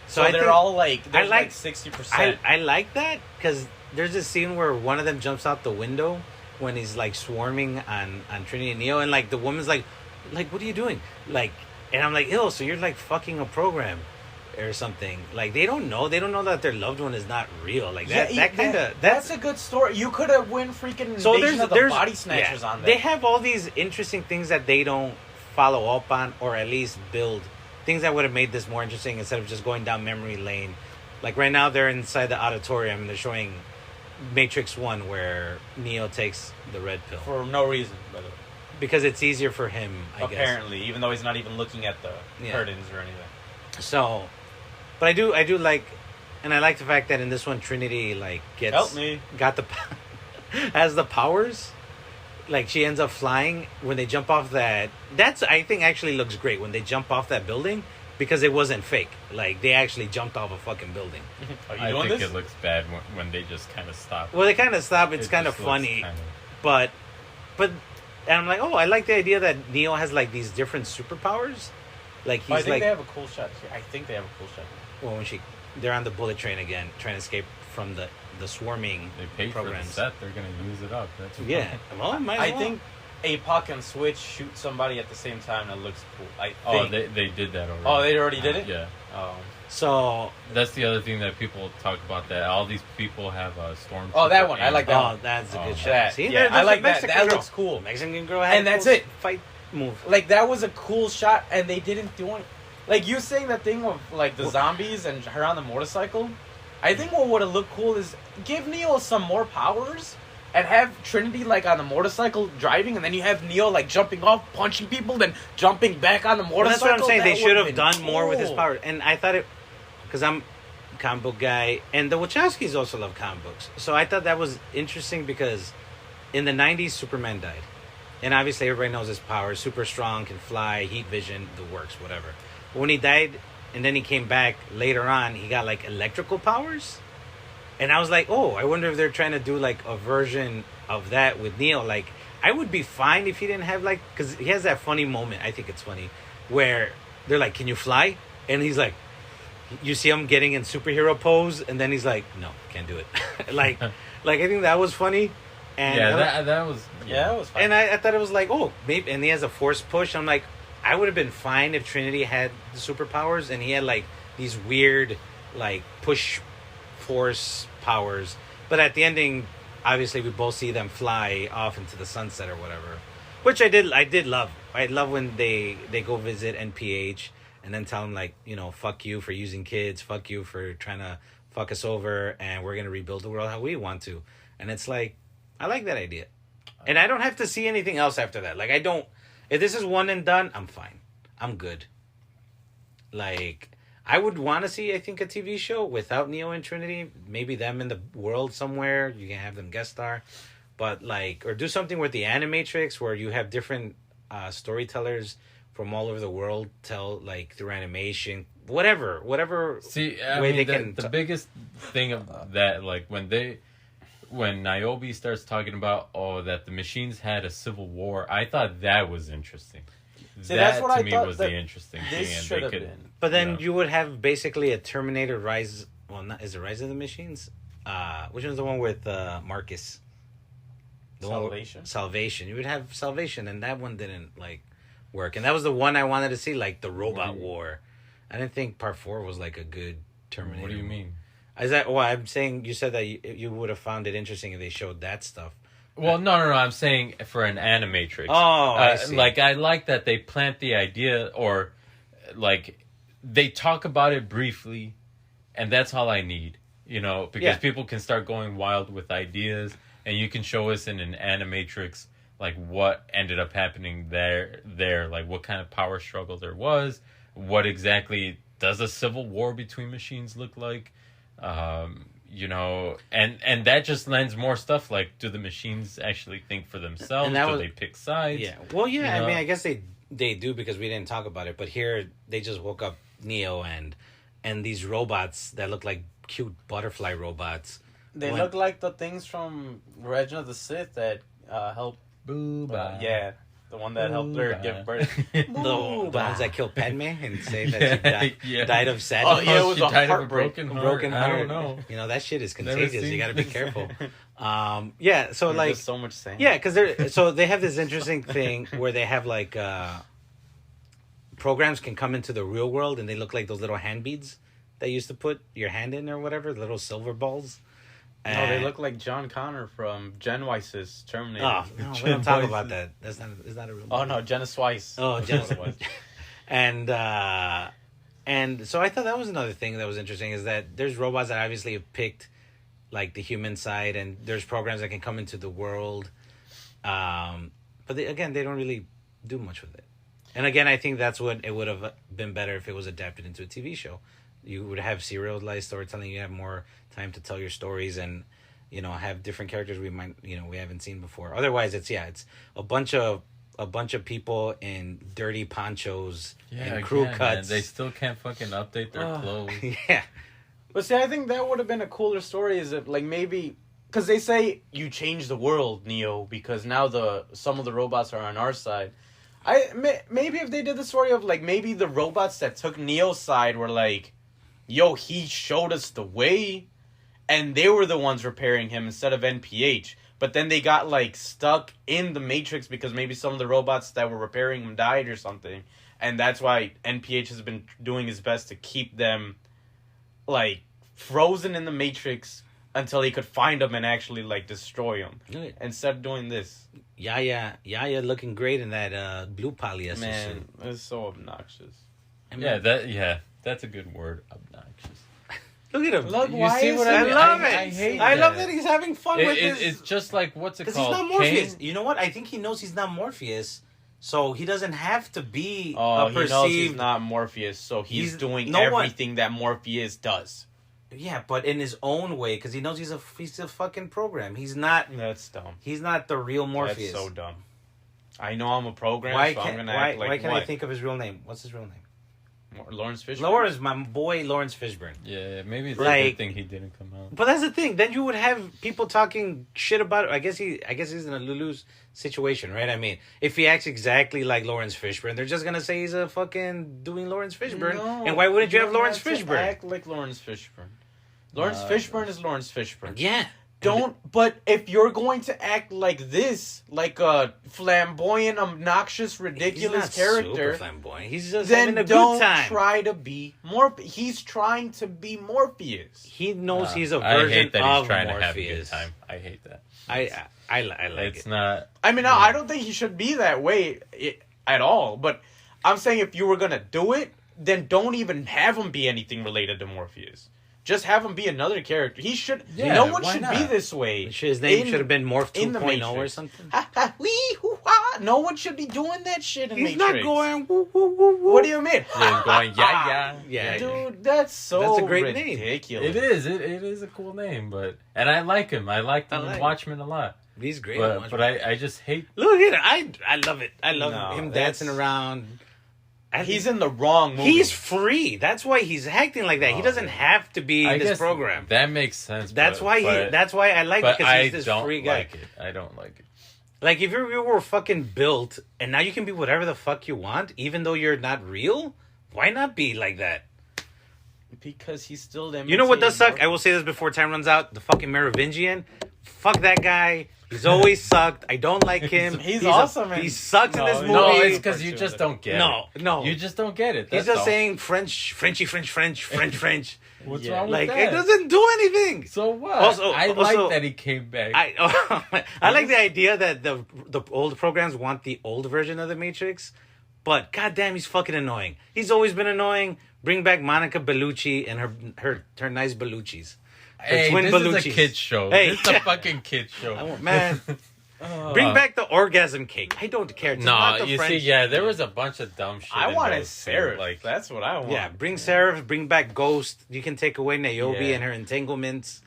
Speaker 4: So
Speaker 3: I
Speaker 4: they're
Speaker 3: think-
Speaker 4: all like,
Speaker 3: I
Speaker 4: there's
Speaker 3: like-
Speaker 4: like 60%.
Speaker 3: I like that because there's a scene where one of them jumps out the window when he's like swarming on Trinity and Neo, and like the woman's like, what are you doing? Like, and I'm like, ew, so you're like fucking a program or something. Like they don't know that their loved one is not real. Like that kind of
Speaker 4: that's a good story. You could have win freaking
Speaker 3: so
Speaker 4: Invasion of the
Speaker 3: there's
Speaker 4: Body Snatchers
Speaker 3: yeah,
Speaker 4: on there.
Speaker 3: They have all these interesting things that they don't follow up on, or at least build things that would have made this more interesting instead of just going down memory lane. Like right now, they're inside the auditorium and they're showing Matrix 1 where Neo takes the red pill
Speaker 4: For no reason, by the way.
Speaker 3: because it's easier for him, I guess.
Speaker 4: Apparently, even though he's not even looking at the
Speaker 3: Yeah.
Speaker 4: curtains or anything.
Speaker 3: So, but I do like, and I like the fact that in this one Trinity like gets
Speaker 4: Help me.
Speaker 3: got the has the powers. Like she ends up flying when they jump off that. That's I think actually looks great when they jump off that building because it wasn't fake. Like they actually jumped off a fucking building.
Speaker 4: Are you
Speaker 2: I
Speaker 4: doing
Speaker 2: think
Speaker 4: this?
Speaker 2: it looks bad when they just kind of stop.
Speaker 3: Well, they kind of stop. It's
Speaker 2: It
Speaker 3: kind of
Speaker 2: just looks
Speaker 3: funny,
Speaker 2: kinda-
Speaker 3: but and I'm like, oh, I like the idea that Neo has like these different superpowers. Like
Speaker 4: Oh, I
Speaker 3: he's
Speaker 4: think
Speaker 3: like,
Speaker 4: they have a cool shot here. I think they have a cool shot.
Speaker 3: well, when they're on the bullet train again, trying to escape from the swarming
Speaker 2: They paid for the
Speaker 3: programs.
Speaker 2: set. They're gonna use it up. That's
Speaker 3: Yeah, well, might as
Speaker 4: I
Speaker 3: well.
Speaker 4: think APOC and Switch shoot somebody at the same time that looks cool. I
Speaker 2: Oh,
Speaker 4: think.
Speaker 2: they did that already.
Speaker 4: Oh, they already did it?
Speaker 2: Yeah.
Speaker 4: Oh.
Speaker 3: So
Speaker 2: That's the other thing that people talk about. That all these people have a storm.
Speaker 4: Oh, that one. I like that
Speaker 3: oh,
Speaker 4: one.
Speaker 3: that's a good shot.
Speaker 4: That,
Speaker 3: See,
Speaker 4: yeah,
Speaker 3: there's
Speaker 4: I
Speaker 3: a
Speaker 4: like that.
Speaker 3: Mexican
Speaker 4: That
Speaker 3: girl.
Speaker 4: looks cool.
Speaker 3: Mexican girl had
Speaker 4: And
Speaker 3: a
Speaker 4: that's
Speaker 3: cool
Speaker 4: it.
Speaker 3: Fight move.
Speaker 4: Like, that was a cool shot, and they didn't do it. Like, you saying that thing of, like, the zombies and her on the motorcycle, I think what would have looked cool is give Neo some more powers and have Trinity, like, on the motorcycle driving, and then you have Neo, like, jumping off, punching people, then jumping back on the motorcycle.
Speaker 3: Well, that's what I'm saying. They
Speaker 4: That
Speaker 3: should have
Speaker 4: would've
Speaker 3: done
Speaker 4: been
Speaker 3: more with his
Speaker 4: cool.
Speaker 3: power. And I thought it, because I'm a comic book guy, and the Wachowskis also love comic books. So I thought that was interesting because in the 90s, Superman died. And obviously everybody knows his powers. Super strong, can fly, heat vision, the works, whatever. But when he died, and then he came back later on, he got, like, electrical powers. And I was like, oh, I wonder if they're trying to do, like, a version of that with Neo. Like, I would be fine if he didn't have, like... Because he has that funny moment, I think it's funny, where they're like, can you fly? And he's like... You see him getting in superhero pose, and then he's like, no, can't do it. like, I think that was funny. And
Speaker 2: Yeah, that was.
Speaker 4: Yeah, it was fun.
Speaker 3: and I thought it was like, oh, maybe... And he has a force push. I'm like, I would have been fine if Trinity had the superpowers, and he had, like, these weird, like, push force powers. But at the ending, obviously, we both see them fly off into the sunset or whatever, which I did love. I love when they go visit NPH and then tell them, like, you know, fuck you for using kids, fuck you for trying to fuck us over, and we're gonna rebuild the world how we want to. And it's like, I like that idea, and I don't have to see anything else after that. Like, I don't. If this is one and done, I'm fine. I'm good. Like, I would want to see, I think, a TV show without Neo and Trinity. Maybe them in the world somewhere. You can have them guest star. But, like, or do something with the Animatrix where you have different storytellers from all over the world tell, like, through animation. Whatever
Speaker 2: See, I
Speaker 3: way
Speaker 2: mean,
Speaker 3: they can...
Speaker 2: the biggest thing of that, like, when Niobe starts talking about, that the machines had a civil war, I thought that was interesting.
Speaker 4: See,
Speaker 2: that,
Speaker 4: that's what
Speaker 2: to
Speaker 4: I
Speaker 2: me,
Speaker 4: thought
Speaker 2: was
Speaker 4: that
Speaker 2: the interesting
Speaker 4: this
Speaker 2: thing. And
Speaker 4: should
Speaker 2: they
Speaker 4: have
Speaker 2: could,
Speaker 4: been.
Speaker 3: But then
Speaker 2: Yeah.
Speaker 3: you would have basically a Terminator Rise... Well, not is it Rise of the Machines? Which one's the one with Marcus? Salvation. You would have Salvation, and that one didn't, like, work. And that was the one I wanted to see, like, the Robot War. I didn't think Part 4 was, like, a good Terminator.
Speaker 2: What do you mean?
Speaker 3: Is that... Well, I'm saying you said that you would have found it interesting if they showed that stuff.
Speaker 2: Well, no. I'm saying for an Animatrix.
Speaker 3: Oh, I see.
Speaker 2: Like, I like that they plant the idea, or, like, they talk about it briefly, and that's all I need, you know, because people can start going wild with ideas, and you can show us in an Animatrix, like, what ended up happening there, like, what kind of power struggle there was, what exactly does a civil war between machines look like, you know, and that just lends more stuff, like, do the machines actually think for themselves? Do they pick sides?
Speaker 3: Yeah. Well, yeah,
Speaker 2: You
Speaker 3: I
Speaker 2: know?
Speaker 3: mean, I guess they do, because we didn't talk about it, but here they just woke up Neo and these robots that look like cute butterfly robots.
Speaker 4: They look like the things from Revenge of the Sith that help.
Speaker 2: Boo-bye.
Speaker 4: Yeah, the one that helped her give birth.
Speaker 3: The ones that killed Padme and say that she died of sadness.
Speaker 4: Oh, yeah, it was
Speaker 2: she
Speaker 4: a
Speaker 2: died of a
Speaker 4: heartbreak.
Speaker 2: broken heart. I don't know.
Speaker 3: You know, that shit is
Speaker 2: Never
Speaker 3: contagious.
Speaker 2: seen
Speaker 3: You got to be
Speaker 2: this.
Speaker 3: careful. Yeah, so, like...
Speaker 4: There's so much sand.
Speaker 3: Yeah, because so they have this interesting thing where they have, like, programs can come into the real world, and they look like those little hand beads that you used to put your hand in or whatever, little silver balls.
Speaker 4: No, they look like John Connor from Gen Weiss's Terminator.
Speaker 3: Oh, no, we don't talk about that. That's not. It's not a real.
Speaker 4: Oh no, Jenna Weiss.
Speaker 3: Oh, Jenna Weiss. And so I thought that was another thing that was interesting, is that there's robots that obviously have picked, like, the human side, and there's programs that can come into the world, but they don't really do much with it. And again, I think that's what it would have been better if it was adapted into a TV show. You would have serialized storytelling. You have more time to tell your stories, and, you know, have different characters we haven't seen before. Otherwise, it's a bunch of people in dirty ponchos and crew cuts.
Speaker 2: Man, they still can't fucking update their clothes.
Speaker 3: Yeah.
Speaker 4: But see, I think that would have been a cooler story. Is it, like, maybe because they say you change the world, Neo, because now some of the robots are on our side. Maybe if they did the story of, like, maybe the robots that took Neo's side were like, yo, he showed us the way, and they were the ones repairing him instead of NPH. But then they got, like, stuck in the Matrix because maybe some of the robots that were repairing him died or something. And that's why NPH has been doing his best to keep them like frozen in the Matrix until he could find him and actually like destroy him.
Speaker 3: Good.
Speaker 4: Instead of doing this.
Speaker 3: Yaya looking great in that blue polyester
Speaker 4: Man,
Speaker 3: suit.
Speaker 4: it's so obnoxious.
Speaker 3: I mean,
Speaker 2: That's a good word. Obnoxious.
Speaker 3: Look at him.
Speaker 4: Look,
Speaker 2: You
Speaker 4: why
Speaker 2: see
Speaker 4: is
Speaker 2: what
Speaker 4: it?
Speaker 2: I
Speaker 3: I
Speaker 2: mean?
Speaker 3: love
Speaker 2: I
Speaker 3: it.
Speaker 2: hate
Speaker 3: I love
Speaker 2: that.
Speaker 3: that he's having fun with this.
Speaker 2: It's just like, what's it
Speaker 3: Because he's
Speaker 2: called?
Speaker 3: not Morpheus.
Speaker 2: Kane?
Speaker 3: You know what? I think he knows he's not Morpheus, so he doesn't have to be
Speaker 4: Oh,
Speaker 3: a
Speaker 4: he knows he's
Speaker 3: perceived.
Speaker 4: not Morpheus, so he's doing
Speaker 3: no one-
Speaker 4: everything that Morpheus does.
Speaker 3: Yeah, but in his own way, because he knows he's a fucking program. He's not.
Speaker 4: That's dumb.
Speaker 3: He's not the real Morpheus.
Speaker 4: That's so dumb. I know I'm a program,
Speaker 3: Why
Speaker 4: so I'm
Speaker 3: can't
Speaker 4: gonna act like
Speaker 3: why can't
Speaker 4: what?
Speaker 3: I think of his real name? What's his real name?
Speaker 4: Lawrence Fishburne?
Speaker 3: Lawrence, my boy Lawrence Fishburne.
Speaker 2: Yeah, maybe it's a
Speaker 3: Like-
Speaker 2: good thing he didn't come out.
Speaker 3: But that's the thing. Then you would have people talking shit about it. I guess he's in a lose situation, right? I mean, if he acts exactly like Lawrence Fishburne, they're just gonna say he's a fucking doing Lawrence Fishburne.
Speaker 4: No,
Speaker 3: and why wouldn't you have
Speaker 4: don't
Speaker 3: Lawrence
Speaker 4: to
Speaker 3: Fishburne?
Speaker 4: Act like Lawrence Fishburne. Lawrence Fishburne is Lawrence Fishburne.
Speaker 3: Yeah.
Speaker 4: But if you're going to act like this, like a flamboyant, obnoxious, ridiculous
Speaker 3: He's not super
Speaker 4: character,
Speaker 3: flamboyant. He's just
Speaker 4: then
Speaker 3: having a
Speaker 4: don't
Speaker 3: good time.
Speaker 4: try to be He's trying to be Morpheus.
Speaker 3: He knows he's a
Speaker 2: I
Speaker 3: version
Speaker 2: hate that
Speaker 3: of
Speaker 2: he's trying
Speaker 3: Morpheus.
Speaker 2: to have a good time. I hate that.
Speaker 3: I like
Speaker 2: It's
Speaker 3: it.
Speaker 2: not.
Speaker 4: I mean, I don't think he should be that way at all. But I'm saying if you were gonna do it, then don't even have him be anything related to Morpheus. Just have him be another character. He should.
Speaker 2: Yeah,
Speaker 4: no one
Speaker 2: why
Speaker 4: should
Speaker 2: not?
Speaker 4: be this way.
Speaker 3: His name
Speaker 4: In-
Speaker 3: should have been Morph
Speaker 4: in the
Speaker 3: 2.0 or
Speaker 4: Matrix.
Speaker 3: something.
Speaker 4: Ha ha wee hoo ha! No one should be doing that shit in
Speaker 3: He's
Speaker 4: Matrix.
Speaker 3: not going woo woo woo woo.
Speaker 4: What do you mean?
Speaker 2: Yeah, going yeah.
Speaker 3: Yeah,
Speaker 4: Dude, that's so
Speaker 3: That's a great name.
Speaker 4: ridiculous.
Speaker 2: It is. It is a cool name, and I like him. I liked him
Speaker 3: I like
Speaker 2: in
Speaker 3: it.
Speaker 2: Watchmen a lot.
Speaker 3: He's great.
Speaker 2: But I just hate.
Speaker 3: Look at it. I love it. I love
Speaker 4: No,
Speaker 3: him
Speaker 4: that's-
Speaker 3: dancing around.
Speaker 4: He's in the wrong movie.
Speaker 3: He's free. That's why he's acting like that. He doesn't have to be
Speaker 2: I
Speaker 3: in this
Speaker 2: guess
Speaker 3: program.
Speaker 2: that makes sense.
Speaker 3: That's
Speaker 2: but-
Speaker 3: why
Speaker 2: but-
Speaker 3: That's why I like it
Speaker 2: But
Speaker 3: because
Speaker 2: I
Speaker 3: he's this
Speaker 2: don't
Speaker 3: free guy.
Speaker 2: like it. I don't like it.
Speaker 3: Like if you were fucking built and now you can be whatever the fuck you want, even though you're not real. Why not be like that?
Speaker 4: because he's still them.
Speaker 3: You know what does suck? I will say this before time runs out. The fucking Merovingian. Fuck that guy. He's always sucked. I don't like him.
Speaker 4: He's awesome,
Speaker 3: He
Speaker 4: man.
Speaker 3: sucks in this movie.
Speaker 2: No, it's because you just don't get it.
Speaker 3: No.
Speaker 2: You just don't get it.
Speaker 3: He's
Speaker 2: That's
Speaker 3: just
Speaker 2: all.
Speaker 3: saying French.
Speaker 2: What's
Speaker 4: Yeah.
Speaker 2: wrong with
Speaker 3: Like
Speaker 2: that?
Speaker 3: it doesn't do anything.
Speaker 2: So what?
Speaker 3: Also-
Speaker 2: I
Speaker 3: also-
Speaker 2: like that he came back.
Speaker 3: I like the idea that the old programs want the old version of the Matrix, but goddamn, he's fucking annoying. He's always been annoying. Bring back Monica Bellucci and her nice Bellucci's. Her
Speaker 2: hey,
Speaker 3: twin
Speaker 2: this
Speaker 3: Bellucci's.
Speaker 2: is a kid's show.
Speaker 3: Hey.
Speaker 2: This is a fucking kid's show.
Speaker 3: Man, bring back the orgasm cake. I don't care. Just not
Speaker 2: No,
Speaker 3: the
Speaker 2: you
Speaker 3: French.
Speaker 2: see, yeah, there was a bunch of dumb shit.
Speaker 4: I
Speaker 2: in
Speaker 4: wanted
Speaker 2: those, too,
Speaker 4: Seraph.
Speaker 2: Like,
Speaker 4: That's what I want.
Speaker 3: Yeah, bring Seraph, bring back Ghost. You can take away Niobe
Speaker 2: Yeah.
Speaker 3: and her entanglements.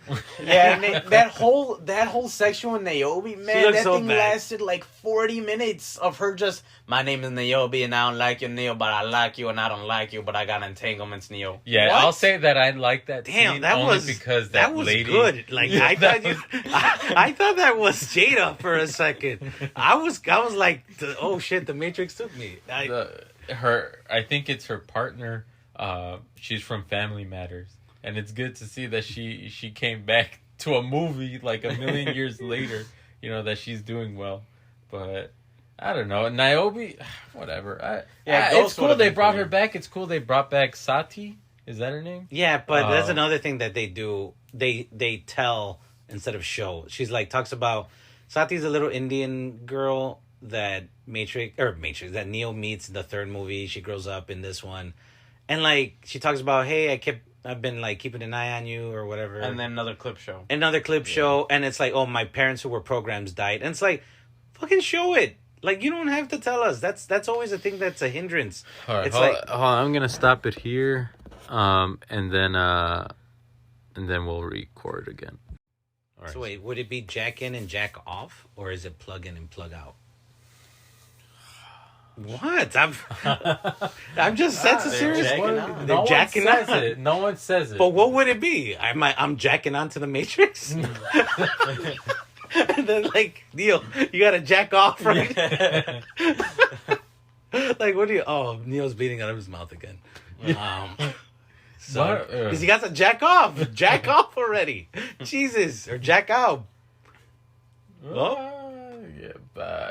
Speaker 4: Yeah, and that whole section with Niobe, man,
Speaker 3: looks
Speaker 4: that
Speaker 3: so
Speaker 4: thing
Speaker 3: bad.
Speaker 4: lasted like 40 minutes of her just, my name is Niobe and I don't like you, Neo, but I like you and I don't like you, but I got entanglements, Neo.
Speaker 2: yeah,
Speaker 4: What?
Speaker 2: I'll say that I like that.
Speaker 3: Damn,
Speaker 2: scene
Speaker 3: that
Speaker 2: only
Speaker 3: was
Speaker 2: because
Speaker 3: that was
Speaker 2: lady.
Speaker 3: good. Like
Speaker 2: Yeah,
Speaker 3: I
Speaker 2: that
Speaker 3: thought I thought that was Jada for a second. I was like, oh shit, the Matrix took me.
Speaker 2: I think it's her partner. She's from Family Matters, and it's good to see that she came back to a movie like a million years later. You know that she's doing well, but I don't know. Niobe, whatever. It's
Speaker 4: Ghost
Speaker 2: cool
Speaker 4: would've
Speaker 2: they
Speaker 4: been
Speaker 2: brought
Speaker 4: funnier.
Speaker 2: her back. It's cool they brought back Sati. Is that her name?
Speaker 3: Yeah, but that's
Speaker 2: Oh.
Speaker 3: another thing that they do. They tell instead of show. She's like talks about Sati's a little Indian girl that Matrix that Neo meets in the third movie. She grows up in this one, and like she talks about, hey, I've been like keeping an eye on you or whatever.
Speaker 4: And then another clip show.
Speaker 3: Another clip show, and it's like, oh, my parents who were programs died, and it's like, fucking show it. Like you don't have to tell us. That's always a thing that's a hindrance.
Speaker 2: All right,
Speaker 3: It's
Speaker 2: hold,
Speaker 3: like-
Speaker 2: hold on, I'm gonna stop it here, and then we'll record again. All right.
Speaker 3: So wait, would it be jack in and jack off, or is it plug in and plug out? What? I'm just that's a
Speaker 4: they're
Speaker 3: serious
Speaker 4: jacking
Speaker 3: one.
Speaker 4: out.
Speaker 3: They're
Speaker 2: No
Speaker 3: jacking
Speaker 2: one says
Speaker 3: out.
Speaker 2: it. No one says it.
Speaker 3: But what would it be? I'm jacking onto the Matrix. And then like Neil, you gotta jack off, right? Like what do you? Oh, Neil's bleeding out of his mouth again. So
Speaker 2: What?
Speaker 3: because he got to jack off already. Jesus, or jack out. Oh.
Speaker 2: Yeah.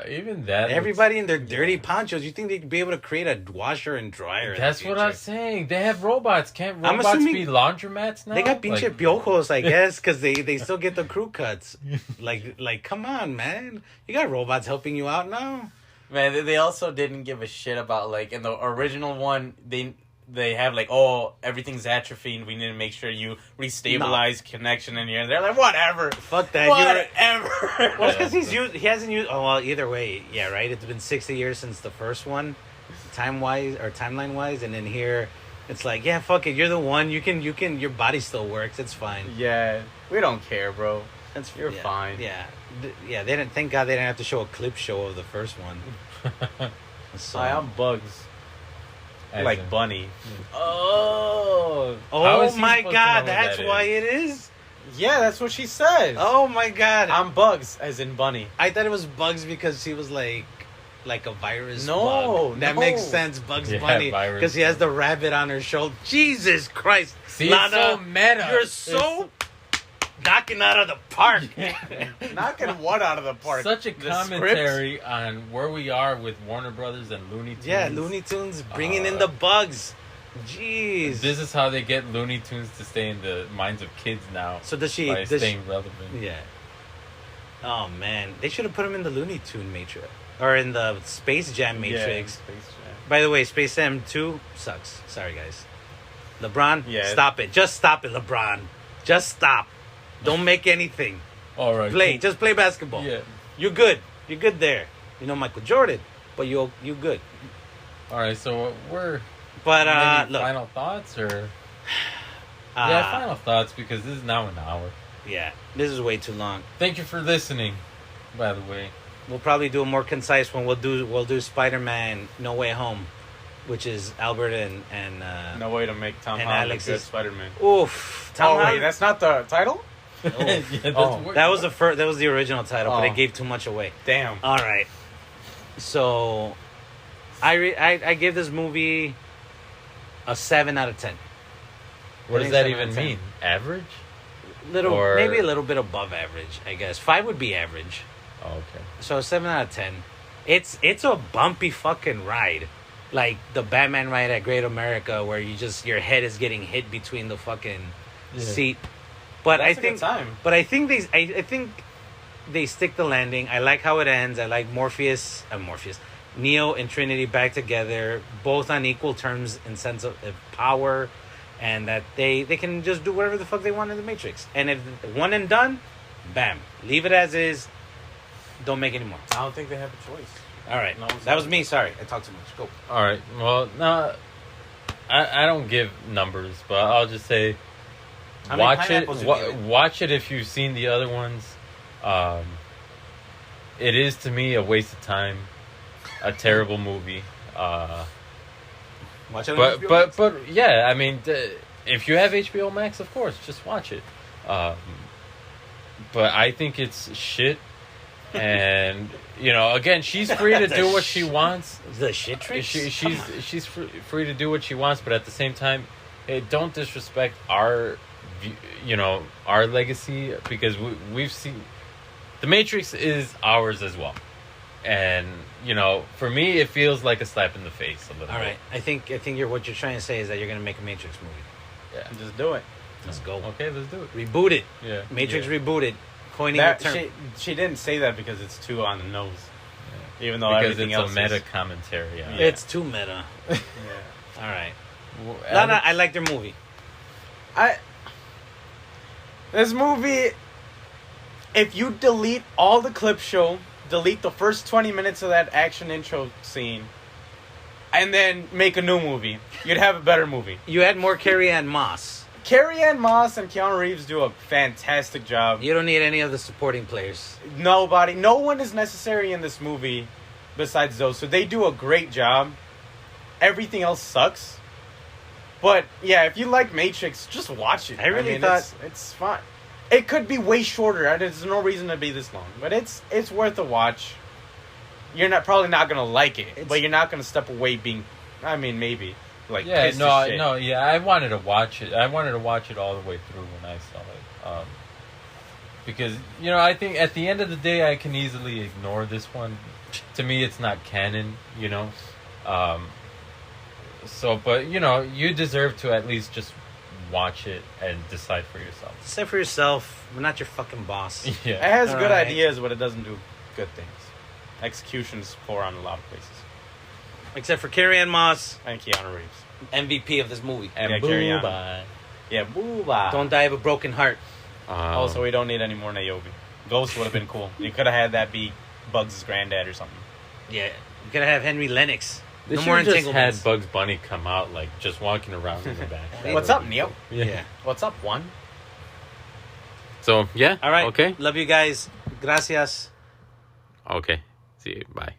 Speaker 2: even that.
Speaker 3: Everybody in their dirty ponchos. You think they'd be able to create a washer and dryer?
Speaker 2: That's what I'm saying. They have robots. Can't
Speaker 3: I'm
Speaker 2: robots
Speaker 3: assuming
Speaker 2: be laundromats now?
Speaker 3: They got pinche piojos, I guess, because they still get the crew cuts. Like, come on, man. You got robots helping you out now.
Speaker 4: Man, they also didn't give a shit about, like, in the original one, they have, like, everything's atrophied, we need to make sure you restabilize connection in here. And they're like, whatever.
Speaker 3: Fuck that.
Speaker 4: Whatever.
Speaker 3: Well, because he hasn't used... Oh, well, either way, yeah, right? It's been 60 years since the first one, timeline-wise, and then here, it's like, yeah, fuck it, you're the one, you can, your body still works, it's fine.
Speaker 4: Yeah, we don't care, bro. You're
Speaker 3: yeah,
Speaker 4: fine.
Speaker 3: Yeah. Yeah, they didn't... Thank God they didn't have to show a clip show of the first one. So,
Speaker 4: Hi, I'm Bugs. Like Bunny.
Speaker 3: Oh
Speaker 2: How
Speaker 3: my
Speaker 2: is he
Speaker 3: God,
Speaker 2: supposed to know what
Speaker 3: that's
Speaker 2: that
Speaker 3: why
Speaker 2: is?
Speaker 3: it is?
Speaker 4: Yeah, that's what she says.
Speaker 3: Oh my God.
Speaker 4: I'm Bugs, as in Bunny.
Speaker 3: I thought it was Bugs because he was like a virus
Speaker 4: No,
Speaker 3: bug. That
Speaker 4: no.
Speaker 3: makes sense, Bugs
Speaker 2: Yeah,
Speaker 3: Bunny.
Speaker 2: virus
Speaker 3: Because he has the rabbit on her shoulder. Jesus Christ.
Speaker 2: See,
Speaker 3: Lana,
Speaker 2: it's so meta.
Speaker 3: you're so knocking out of the park.
Speaker 4: Knocking what out of the park?
Speaker 2: Such a
Speaker 4: The
Speaker 2: commentary on where we are with Warner Brothers and Looney Tunes.
Speaker 3: Yeah, Looney Tunes bringing in the bugs. Jeez.
Speaker 2: This is how they get Looney Tunes to stay in the minds of kids now.
Speaker 3: So does she...
Speaker 2: By staying relevant.
Speaker 3: Yeah. Oh, man. They should have put him in the Looney Tune Matrix. Or in the Space Jam Matrix.
Speaker 4: Yeah, Space Jam.
Speaker 3: By the way, Space Jam 2 sucks. Sorry, guys. LeBron,
Speaker 4: Yeah.
Speaker 3: stop it. Just stop it, LeBron. Just stop. Don't make anything.
Speaker 2: All right.
Speaker 3: Play.
Speaker 2: Cool.
Speaker 3: Just play basketball.
Speaker 2: Yeah.
Speaker 3: You're good. You're good there. You know Michael Jordan, but you good.
Speaker 2: All right. So we're.
Speaker 3: But
Speaker 2: maybe
Speaker 3: look.
Speaker 2: final thoughts or. Yeah, final thoughts because this is now an hour.
Speaker 3: Yeah, this is way too long.
Speaker 2: Thank you for listening. By the way.
Speaker 3: We'll probably do a more concise one. We'll do Spider-Man No Way Home, which is Albert and
Speaker 4: No way to make Tom
Speaker 3: and
Speaker 4: Holland a
Speaker 3: Alex's-
Speaker 4: good Spider-Man.
Speaker 3: oof. Tom
Speaker 4: Wait,
Speaker 3: Holland-
Speaker 4: that's not the title?
Speaker 2: Yeah, that's what-
Speaker 3: that was that was the original title, but
Speaker 4: Oh.
Speaker 3: it gave too much away.
Speaker 4: Damn.
Speaker 3: All right. So, I give this movie a 7 out of 10.
Speaker 2: What
Speaker 3: I
Speaker 2: does
Speaker 3: think
Speaker 2: that
Speaker 3: 7 out
Speaker 2: even
Speaker 3: of 10.
Speaker 2: mean? Average?
Speaker 3: Little, maybe a little bit above average, I guess. 5 would be average.
Speaker 2: Oh, okay.
Speaker 3: So 7 out of 10. It's a bumpy fucking ride, like the Batman ride at Great America, where your head is getting hit between the fucking seat. But
Speaker 4: That's
Speaker 3: I
Speaker 4: a good
Speaker 3: think,
Speaker 4: time.
Speaker 3: but I think they stick the landing. I like how it ends. I like Neo and Trinity back together, both on equal terms in sense of power, and that they can just do whatever the fuck they want in the Matrix. And if one and done, bam, leave it as is. Don't make any more.
Speaker 4: I don't think they have a choice.
Speaker 3: All right,
Speaker 4: No,
Speaker 3: that was me. Sorry, I talked too much. Go.
Speaker 2: All right. Well, no, I don't give numbers, but I'll just say
Speaker 3: How many
Speaker 2: watch it.
Speaker 3: pineapples you give it?
Speaker 2: Watch it if you've seen the other ones. It is to me a waste of time, a terrible movie.
Speaker 3: Watch it on HBO Max.
Speaker 2: But yeah, I mean, if you have HBO Max, of course, just watch it. But I think it's shit. And again, she's free to do what she wants.
Speaker 3: The shit tricks.
Speaker 2: She's free to do what she wants, but at the same time, hey, don't disrespect our legacy, because we've seen The Matrix is ours as well. And for me, it feels like a slap in the face a little.
Speaker 3: All
Speaker 2: bit.
Speaker 3: right, I think what you're trying to say is that you're gonna make a Matrix movie.
Speaker 2: Yeah.
Speaker 4: Just do it.
Speaker 3: Let's go.
Speaker 2: Okay, let's do it.
Speaker 3: Reboot it.
Speaker 2: Yeah.
Speaker 3: Matrix
Speaker 2: Yeah.
Speaker 3: rebooted. Coining the term.
Speaker 4: She didn't say that because it's too on the nose. Even though
Speaker 2: Because
Speaker 4: everything
Speaker 2: it's
Speaker 4: else
Speaker 2: a meta
Speaker 4: is.
Speaker 2: commentary. Yeah.
Speaker 3: It's too meta.
Speaker 4: Yeah.
Speaker 3: All right.
Speaker 2: Well,
Speaker 3: No, I like their movie.
Speaker 4: This movie, if you delete all the clip show, delete the first 20 minutes of that action intro scene, and then make a new movie, you'd have a better movie.
Speaker 3: You had more Carrie-Anne Moss.
Speaker 4: Carrie-Anne Moss and Keanu Reeves do a fantastic job.
Speaker 3: You don't need any of the supporting players.
Speaker 4: No one is necessary in this movie besides those, so they do a great job. Everything else sucks. But yeah, if you like Matrix, just watch it.
Speaker 3: I really thought
Speaker 4: it's fine. It could be way shorter. There's no reason to be this long, but it's worth a watch. You're probably not gonna like it, but you're not gonna step away being. I mean, maybe like
Speaker 2: Yeah,
Speaker 4: pissed as shit.
Speaker 2: yeah. I wanted to watch it. I wanted to watch it all the way through when I saw it. because I think at the end of the day I can easily ignore this one. To me, it's not canon. So, but you deserve to at least just watch it and decide for yourself.
Speaker 3: Decide for yourself. We're not your fucking boss.
Speaker 2: Yeah,
Speaker 4: It has good
Speaker 3: Alright.
Speaker 4: ideas, but it doesn't do good things. Execution's poor on a lot of places.
Speaker 3: Except for Carrie-Anne Moss,
Speaker 4: And Keanu Reeves.
Speaker 3: MVP of this movie.
Speaker 2: and
Speaker 4: Yeah, carry on.
Speaker 2: bye.
Speaker 4: Yeah, booba.
Speaker 3: Don't die of a broken heart.
Speaker 4: Also, we don't need any more Niobe. Ghost would have been cool. You could have had that be Bugs' granddad or something.
Speaker 3: Yeah, you gotta have Henry Lennox.
Speaker 2: They
Speaker 3: No
Speaker 2: should
Speaker 3: more
Speaker 2: have just
Speaker 3: entanglements.
Speaker 2: had Bugs Bunny come out like just walking around in the back.
Speaker 4: What's up, Neo?
Speaker 2: Yeah.
Speaker 4: What's up, one?
Speaker 2: So yeah.
Speaker 3: All right.
Speaker 2: Okay.
Speaker 3: Love you guys. Gracias.
Speaker 2: Okay. See you. Bye.